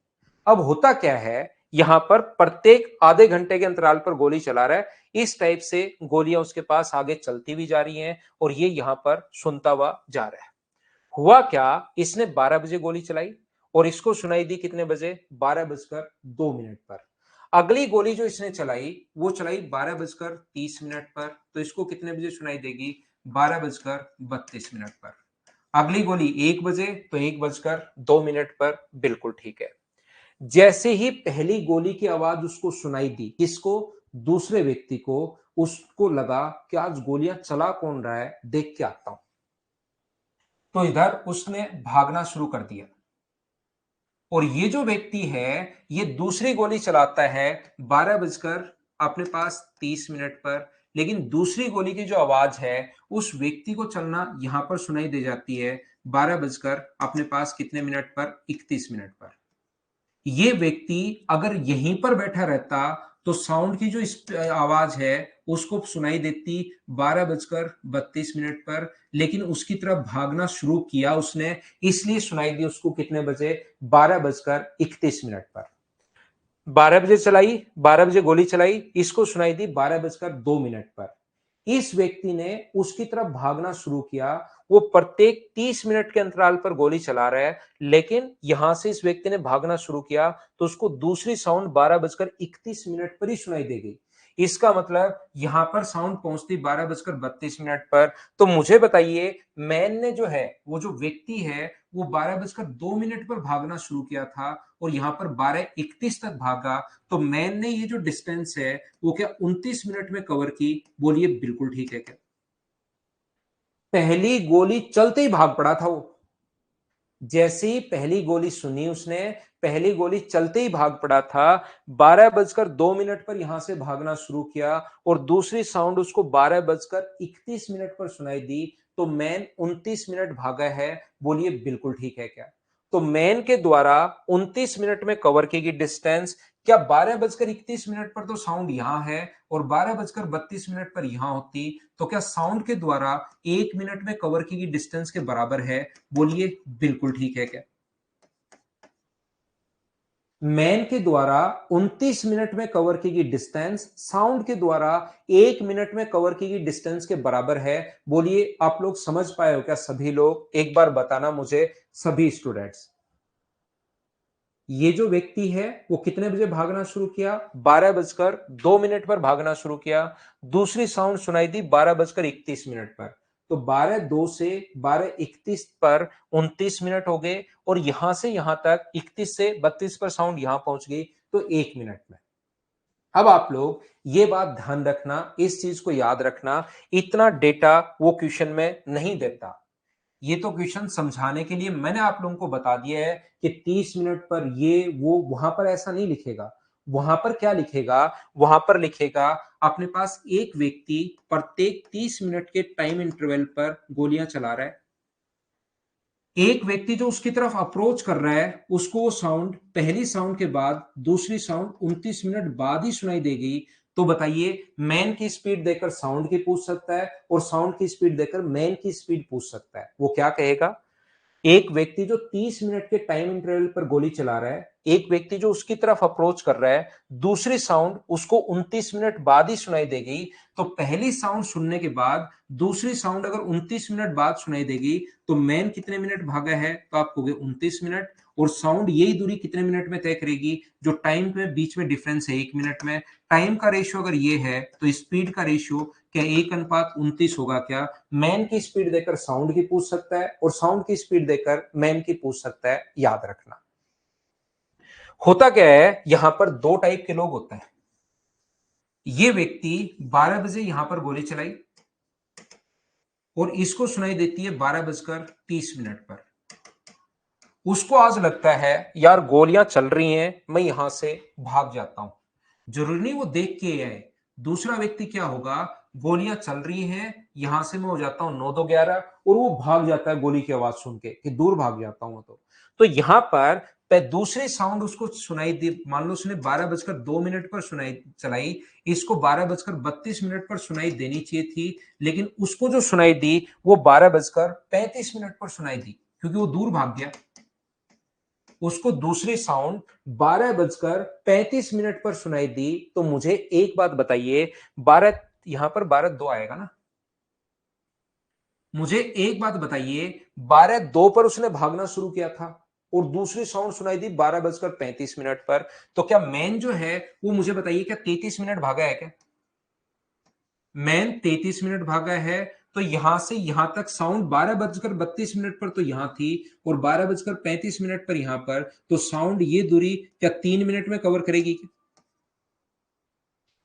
अब होता क्या है, यहां पर प्रत्येक आधे घंटे के अंतराल पर गोली चला रहा है, इस टाइप से गोलियां उसके पास आगे चलती भी जा रही हैं, और ये यहां पर सुनता हुआ जा रहा है। हुआ क्या, इसने 12 बजे गोली चलाई, और इसको सुनाई दी कितने बजे? 12:02 पर। अगली गोली जो इसने चलाई वो चलाई 12:30 पर, तो इसको कितने बजे सुनाई देगी? 12:32 पर। अगली गोली 1 बजे तो 1:02 पर, बिल्कुल ठीक है। जैसे ही पहली गोली की आवाज उसको सुनाई दी, किसको? दूसरे व्यक्ति को। उसको लगा कि आज गोलियां चला कौन रहा है, देख के आता हूं। तो इधर उसने भागना शुरू कर दिया और ये जो व्यक्ति है ये दूसरी गोली चलाता है 12:30 पर। लेकिन दूसरी गोली की जो आवाज है उस व्यक्ति को चलना यहां पर सुनाई दे जाती है 12 बजकर अपने पास कितने मिनट पर? 31 पर। ये व्यक्ति अगर यहीं पर बैठा रहता तो साउंड की जो आवाज है उसको सुनाई देती 12:32 पर, लेकिन उसकी तरफ भागना शुरू किया उसने, इसलिए सुनाई दी उसको कितने बजे? 12:31 पर। 12 बजे चलाई, 12 बजे गोली चलाई, इसको सुनाई दी 12:02 पर। इस व्यक्ति ने उसकी तरफ भागना शुरू किया। वो प्रत्येक 30 मिनट के अंतराल पर गोली चला रहा है, लेकिन यहां से इस व्यक्ति ने भागना शुरू किया तो उसको दूसरी साउंड 12:31 पर ही सुनाई दे गई। इसका मतलब यहां पर साउंड पहुंचती 12:32 पर। तो मुझे बताइए, मैन ने जो है, वो जो व्यक्ति है, वो 12:02 पर भागना शुरू किया था और यहां पर 12:31 तक भागा। तो मैन ने ये जो डिस्टेंस है वो क्या 29 मिनट में कवर की? बोलिए बिल्कुल ठीक है क्या? पहली गोली चलते ही भाग पड़ा था वो। जैसे ही पहली गोली सुनी उसने, पहली गोली चलते ही भाग पड़ा था। 12:02 पर यहां से भागना शुरू किया और दूसरी साउंड उसको 12:31 पर सुनाई दी। तो मैन 29 मिनट भागा है। बोलिए बिल्कुल ठीक है क्या? तो मैन के द्वारा 29 मिनट में कवर की गई डिस्टेंस, क्या 12:31 पर तो साउंड यहां है और 12:32 पर यहां होती, तो क्या साउंड के द्वारा 1 मिनट में कवर की गई डिस्टेंस के बराबर है? बोलिए बिल्कुल ठीक है क्या? मैन के द्वारा 29 मिनट में कवर की गई डिस्टेंस साउंड के द्वारा 1 मिनट में कवर की गई डिस्टेंस के बराबर है। बोलिए आप लोग समझ पाए हो क्या? सभी लोग एक बार बताना मुझे, सभी स्टूडेंट्स। ये जो व्यक्ति है वो कितने बजे भागना शुरू किया? 12:02 पर भागना शुरू किया। दूसरी साउंड सुनाई दी 12:31 पर। तो 12:02 से 12:31 पर 29 मिनट हो गए और यहां से यहां तक 31 से 32 पर साउंड यहां पहुंच गई, तो 1 मिनट में। अब आप लोग ये बात ध्यान रखना, इस चीज को याद रखना, इतना डेटा वो क्वेश्चन में नहीं देता। ये तो क्वेश्चन समझाने के लिए मैंने आप लोगों को बता दिया है कि 30 मिनट पर ये वो, वहां पर ऐसा नहीं लिखेगा। वहां पर क्या लिखेगा? वहां पर लिखेगा अपने पास एक व्यक्ति प्रत्येक 30 मिनट के टाइम इंटरवल पर गोलियां चला रहा है। एक व्यक्ति जो उसकी तरफ अप्रोच कर रहा है उसको वो साउंड पहली साउंड के बाद दूसरी साउंड 29 मिनट बाद ही सुनाई देगी। तो बताइए, मैन की स्पीड देकर साउंड की पूछ सकता है और साउंड की स्पीड देकर मैन की स्पीड पूछ सकता है। वो क्या कहेगा? एक व्यक्ति जो 30 मिनट के टाइम इंटरवल पर गोली चला रहा है, एक व्यक्ति जो उसकी तरफ अप्रोच कर रहा है, दूसरी साउंड उसको 29 मिनट बाद ही सुनाई देगी। तो पहली साउंड सुनने के बाद दूसरी साउंड अगर 29 मिनट बाद सुनाई देगी तो मैन कितने मिनट भागा है? तो आप कहोगे 29 मिनट। और साउंड यही दूरी कितने मिनट में तय करेगी? जो टाइम में बीच में डिफरेंस है 1 मिनट में, टाइम का रेशियो अगर ये है तो स्पीड का रेशियो क्या 1:29 होगा क्या? मैन की स्पीड देकर साउंड की पूछ सकता है और साउंड की स्पीड देकर मैन की पूछ सकता है। याद रखना। होता क्या है, यहां पर दो टाइप के लोग होते हैं। ये व्यक्ति 12 बजे यहां पर गोली चलाई और इसको सुनाई देती है 12:30 पर। उसको आज लगता है यार गोलियां चल रही हैं, मैं यहां से भाग जाता हूं। जरूरी नहीं वो देख के आए। दूसरा व्यक्ति क्या होगा? गोलियां चल रही हैं, यहां से मैं हो जाता हूं 9-2-11 और वो भाग जाता है गोली की आवाज सुन के कि दूर भाग जाता हूं। तो यहां पर दूसरी साउंड उसको सुनाई दी। मान लो उसने 12:02 पर सुनाई चलाई, इसको 12:32 पर सुनाई देनी चाहिए थी, लेकिन उसको जो सुनाई दी वो 12:35 पर सुनाई दी क्योंकि वो दूर भाग गया। उसको दूसरी साउंड 12:35 पर सुनाई दी। तो मुझे एक बात बताइए, 12 यहां पर 12:02 आएगा ना? मुझे एक बात बताइए, 12:02 पर उसने भागना शुरू किया था और दूसरी साउंड सुनाई दी 12:35 पर। तो क्या मैन जो है वो, मुझे बताइए, क्या 33 मिनट भागा है क्या? मैन 33 मिनट भागा है। तो यहां से यहां तक साउंड 12:32 पर तो यहां थी और 12:35 पर यहां पर, तो साउंड ये दूरी क्या 3 मिनट में कवर करेगी क्या?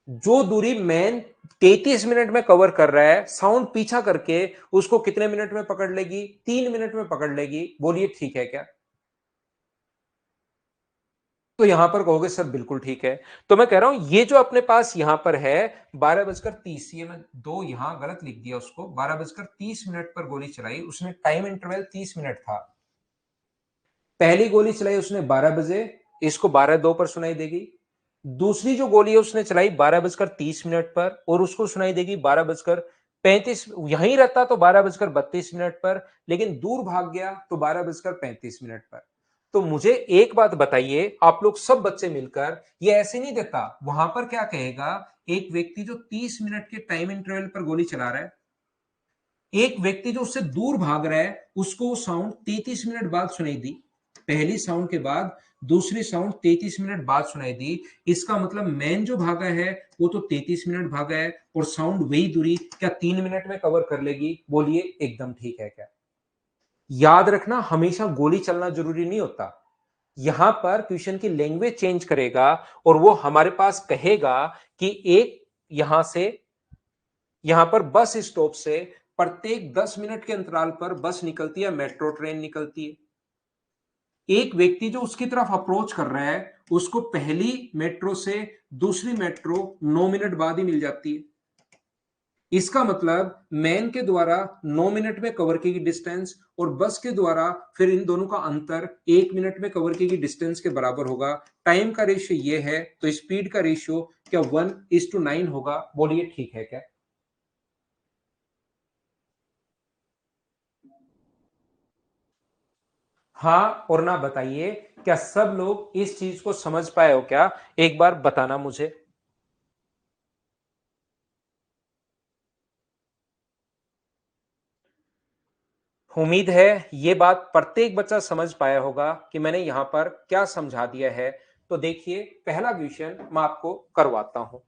जो दूरी मैन 33 मिनट में कवर कर रहा है, साउंड पीछा करके उसको कितने मिनट में पकड़ लेगी? 3 मिनट में पकड़ लेगी। बोलिए ठीक है क्या? तो यहां पर कहोगे सर बिल्कुल ठीक है। तो मैं कह रहा हूं ये जो अपने पास यहां पर है 12:30, ये मैं दो यहां गलत लिख दिया, उसको 12:30 पर गोली चलाई उसने, टाइम इंटरवल 30 मिनट था। पहली गोली चलाई उसने 12 बजे, इसको 12:02 पर सुनाई देगी। दूसरी जो गोली है उसने चलाई 12:30 पर और उसको सुनाई देगी 12:35। यहीं रहता तो 12:32 पर, लेकिन दूर भाग गया तो 12:35 पर। तो मुझे एक बात बताइए, आप लोग सब बच्चे मिलकर, ये ऐसे नहीं देता, वहां पर क्या कहेगा, एक व्यक्ति जो 30 मिनट के टाइम इंटरवल पर गोली चला रहा है, एक व्यक्ति जो उससे दूर भाग रहा है, उसको वो साउंड 33 मिनट बाद सुनाई दी। पहली साउंड के बाद दूसरी साउंड 33 मिनट बाद सुनाई दी। इसका मतलब मैन जो भागा है वो तो 33 मिनट भागा है, और साउंड वही दूरी क्या 3 मिनट में कवर कर लेगी? बोलिए एकदम ठीक है क्या? याद रखना, हमेशा गोली चलना जरूरी नहीं होता। यहां पर क्वेश्चन की लैंग्वेज चेंज करेगा और वो हमारे पास कहेगा कि एक यहां से, यहां पर बस स्टॉप से प्रत्येक 10 मिनट के अंतराल पर बस निकलती है, मेट्रो ट्रेन निकलती है। एक व्यक्ति जो उसकी तरफ अप्रोच कर रहा है, उसको पहली मेट्रो से दूसरी मेट्रो 9 मिनट बाद ही मिल जाती है। इसका मतलब मैन के द्वारा 9 मिनट में कवर की गई डिस्टेंस और बस के द्वारा फिर इन दोनों का अंतर 1 मिनट में कवर की गई डिस्टेंस के बराबर होगा। टाइम का रेशियो ये है, तो स्पीड का रेशियो क्या 1:9 होगा? बोलिए ठीक है क्या? हाँ और ना बताइए, क्या सब लोग इस चीज को समझ पाए हो क्या? एक बार बताना मुझे। उम्मीद है ये बात प्रत्येक बच्चा समझ पाया होगा कि मैंने यहां पर क्या समझा दिया है। तो देखिए, पहला क्वेश्चन मैं आपको करवाता हूं।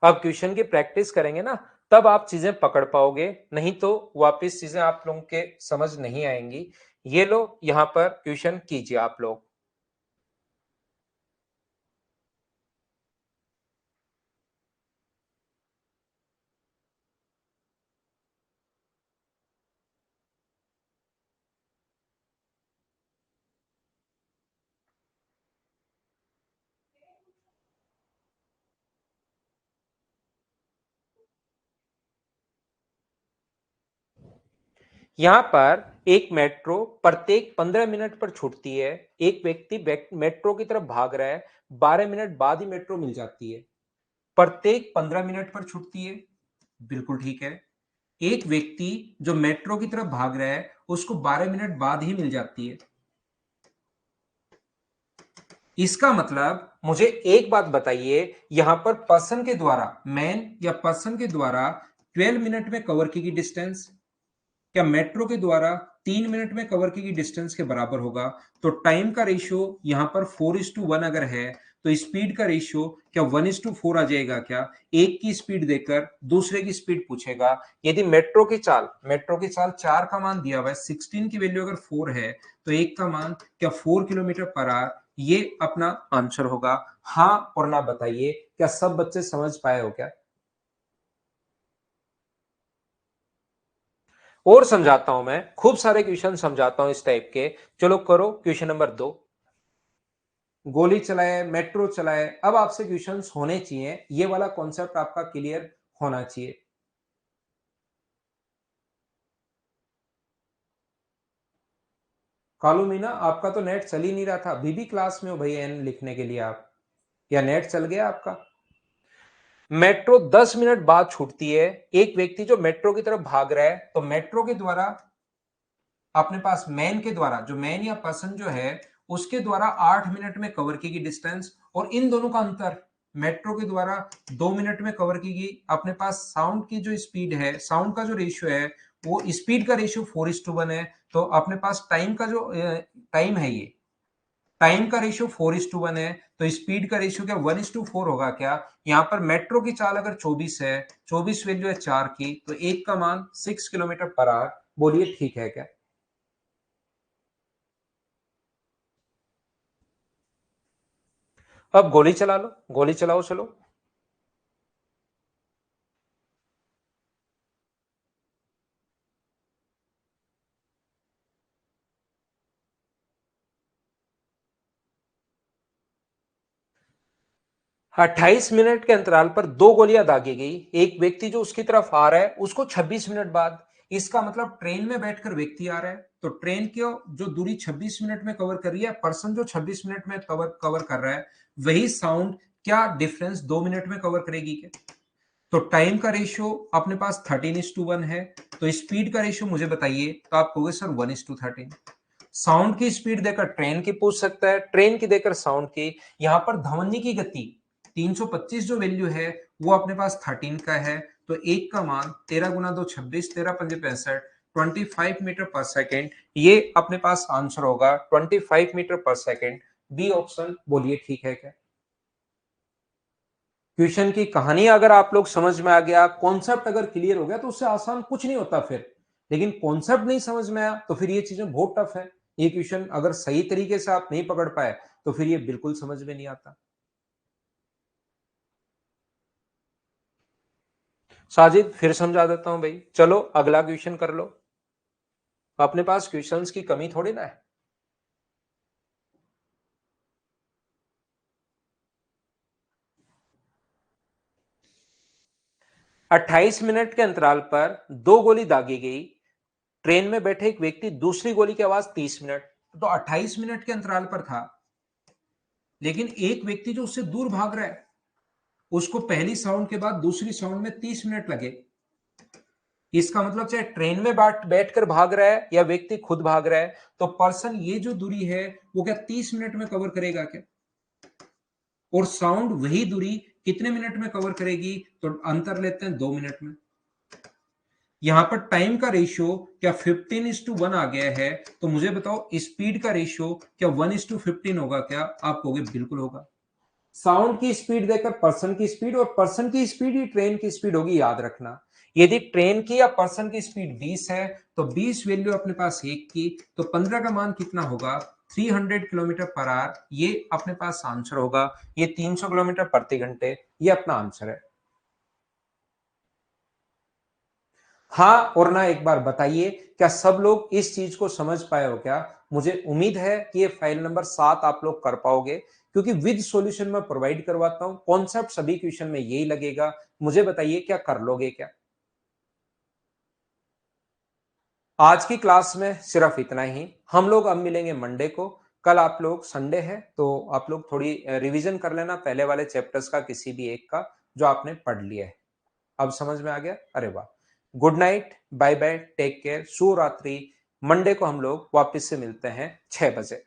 अब क्वेश्चन की प्रैक्टिस करेंगे ना, तब आप चीजें पकड़ पाओगे, नहीं तो वापस चीजें आप लोगों के समझ नहीं आएंगी। ये लो, यहां पर क्वेश्चन कीजिए आप लोग। यहां पर एक मेट्रो प्रत्येक 15 मिनट पर छूटती है। एक व्यक्ति मेट्रो की तरफ भाग रहा है, 12 मिनट बाद ही मेट्रो मिल जाती है। प्रत्येक 15 मिनट पर छूटती है, बिल्कुल ठीक है। एक व्यक्ति जो मेट्रो की तरफ भाग रहा है, उसको 12 मिनट बाद ही मिल जाती है। इसका मतलब मुझे एक बात बताइए, यहां पर पर्सन के द्वारा, मैन या पर्सन के द्वारा 12 मिनट में कवर की गई डिस्टेंस क्या मेट्रो के द्वारा 3 मिनट में कवर की गई डिस्टेंस के बराबर होगा? तो टाइम का रेशियो यहां पर 4:1 अगर है, तो स्पीड का रेशियो क्या 1:4 आ जाएगा क्या? एक की स्पीड देकर दूसरे की स्पीड पूछेगा। यदि मेट्रो की चाल 4 का मान दिया हुआ है, 16 की वैल्यू अगर 4 है, तो एक का मान क्या 4 किलोमीटर पर आवर, ये अपना आंसर होगा। हाँ और ना बताइए, क्या सब बच्चे समझ पाए हो क्या? और समझाता हूं, मैं खूब सारे क्वेश्चन समझाता हूं इस टाइप के। चलो करो क्वेश्चन नंबर 2। गोली चलाए, मेट्रो चलाए, अब आपसे क्वेश्चंस होने चाहिए, ये वाला कॉन्सेप्ट आपका क्लियर होना चाहिए। कालू मीना, आपका तो नेट चल ही नहीं रहा था, अभी भी क्लास में हो भाई एन लिखने के लिए आप, या नेट चल गया आपका? मेट्रो 10 मिनट बाद छूटती है। एक व्यक्ति जो मेट्रो की तरफ भाग रहा है, तो मेट्रो के द्वारा अपने पास मैन के द्वारा, जो मैन या पर्सन जो है, उसके द्वारा 8 मिनट में कवर की गई डिस्टेंस, और इन दोनों का अंतर मेट्रो के द्वारा 2 मिनट में कवर की गई। अपने पास साउंड की जो स्पीड है, साउंड का जो रेशियो है, वो स्पीड का रेशियो 4:1 है। तो अपने पास टाइम का जो टाइम है, ये टाइम का रेशियो 4:1 है, तो स्पीड का रेशियो क्या 1:4 होगा क्या? यहाँ पर मेट्रो की चाल अगर 24 है, 24 वैल्यू है 4 की, तो 1 का मान 6 किलोमीटर पर आवर, बोलिए ठीक है क्या? अब गोली चला लो, गोली चलाओ चलो। 28 मिनट के अंतराल पर दो गोलियां दागी गई। एक व्यक्ति जो उसकी तरफ आ रहा है उसको 26 मिनट बाद। इसका मतलब ट्रेन में बैठकर व्यक्ति आ रहा है, तो ट्रेन की जो दूरी 26 मिनट में कवर कर रही है, पर्सन जो 26 मिनट में कवर कवर कर रहा है, वही साउंड क्या डिफरेंस 2 मिनट में कवर करेगी क्या? तो टाइम का रेशियो अपने पास 13:1 है, तो स्पीड का रेशियो मुझे बताइए, तो आप कहोगे सर 1:13। साउंड की स्पीड देकर ट्रेन की पूछ सकता है, ट्रेन की देकर साउंड की। यहां पर ध्वनि की गति 325 जो वैल्यू है वो अपने पास 13 का है, तो एक का मान 13 गुना 2 26, 13 पंजे 65, 25 मीटर पर सेकेंड, ये अपने पास आंसर होगा 25 मीटर पर सेकेंड। बी ऑप्शन, बोलिए ठीक है क्या? क्वेश्चन की कहानी अगर आप लोग समझ में आ गया, कॉन्सेप्ट अगर क्लियर हो गया, तो उससे आसान कुछ नहीं होता फिर। लेकिन कॉन्सेप्ट नहीं समझ में आया तो फिर ये चीजें बहुत टफ है। ये क्वेश्चन अगर सही तरीके से आप नहीं पकड़ पाए तो फिर ये बिल्कुल समझ में नहीं आता। साजिद फिर समझा देता हूं भाई, चलो अगला क्वेश्चन कर लो। अपने पास क्वेश्चंस की कमी थोड़ी ना है। 28 मिनट के अंतराल पर दो गोली दागी गई। ट्रेन में बैठे एक व्यक्ति दूसरी गोली की आवाज 30 मिनट, तो 28 मिनट के अंतराल पर था। लेकिन एक व्यक्ति जो उससे दूर भाग रहा है, उसको पहली साउंड के बाद दूसरी साउंड में 30 मिनट लगे। इसका मतलब चाहे ट्रेन में बैठकर भाग रहा है या व्यक्ति खुद भाग रहा है, तो पर्सन ये जो दूरी है वो क्या 30 मिनट में कवर करेगा क्या? और साउंड वही दूरी कितने मिनट में कवर करेगी? तो अंतर लेते हैं 2 मिनट में। यहां पर टाइम का रेशियो क्या 15:1 आ गया है, तो मुझे बताओ स्पीड का रेशियो क्या 1:15 होगा क्या? आप कहोगे बिल्कुल होगा। साउंड की स्पीड देकर पर्सन की स्पीड, और पर्सन की स्पीड ही ट्रेन की स्पीड होगी, याद रखना। यदि ट्रेन की या पर्सन की स्पीड 20 है, तो 20 वैल्यू अपने पास एक की, तो 15 का मान कितना होगा? 300 किलोमीटर पर आवर, ये अपने पास आंसर होगा। ये 300 किलोमीटर प्रति घंटे, ये अपना आंसर है। हाँ और ना एक बार बताइए, क्या सब लोग इस चीज को समझ पाए हो क्या? मुझे उम्मीद है कि ये फाइल नंबर 7 आप लोग कर पाओगे, क्योंकि विद सॉल्यूशन मैं प्रोवाइड करवाता हूं। कॉन्सेप्ट सभी क्वेश्चन में यही लगेगा। मुझे बताइए क्या कर लोगे क्या? आज की क्लास में सिर्फ इतना ही। हम लोग अब मिलेंगे मंडे को। कल आप लोग संडे है, तो आप लोग थोड़ी रिवीजन कर लेना पहले वाले चैप्टर्स का, किसी भी एक का जो आपने पढ़ लिया है। अब समझ में आ गया? अरे वाह। Good night, bye bye, take care, शुभ रात्रि। मंडे को हम लोग वापस से मिलते हैं 6 बजे।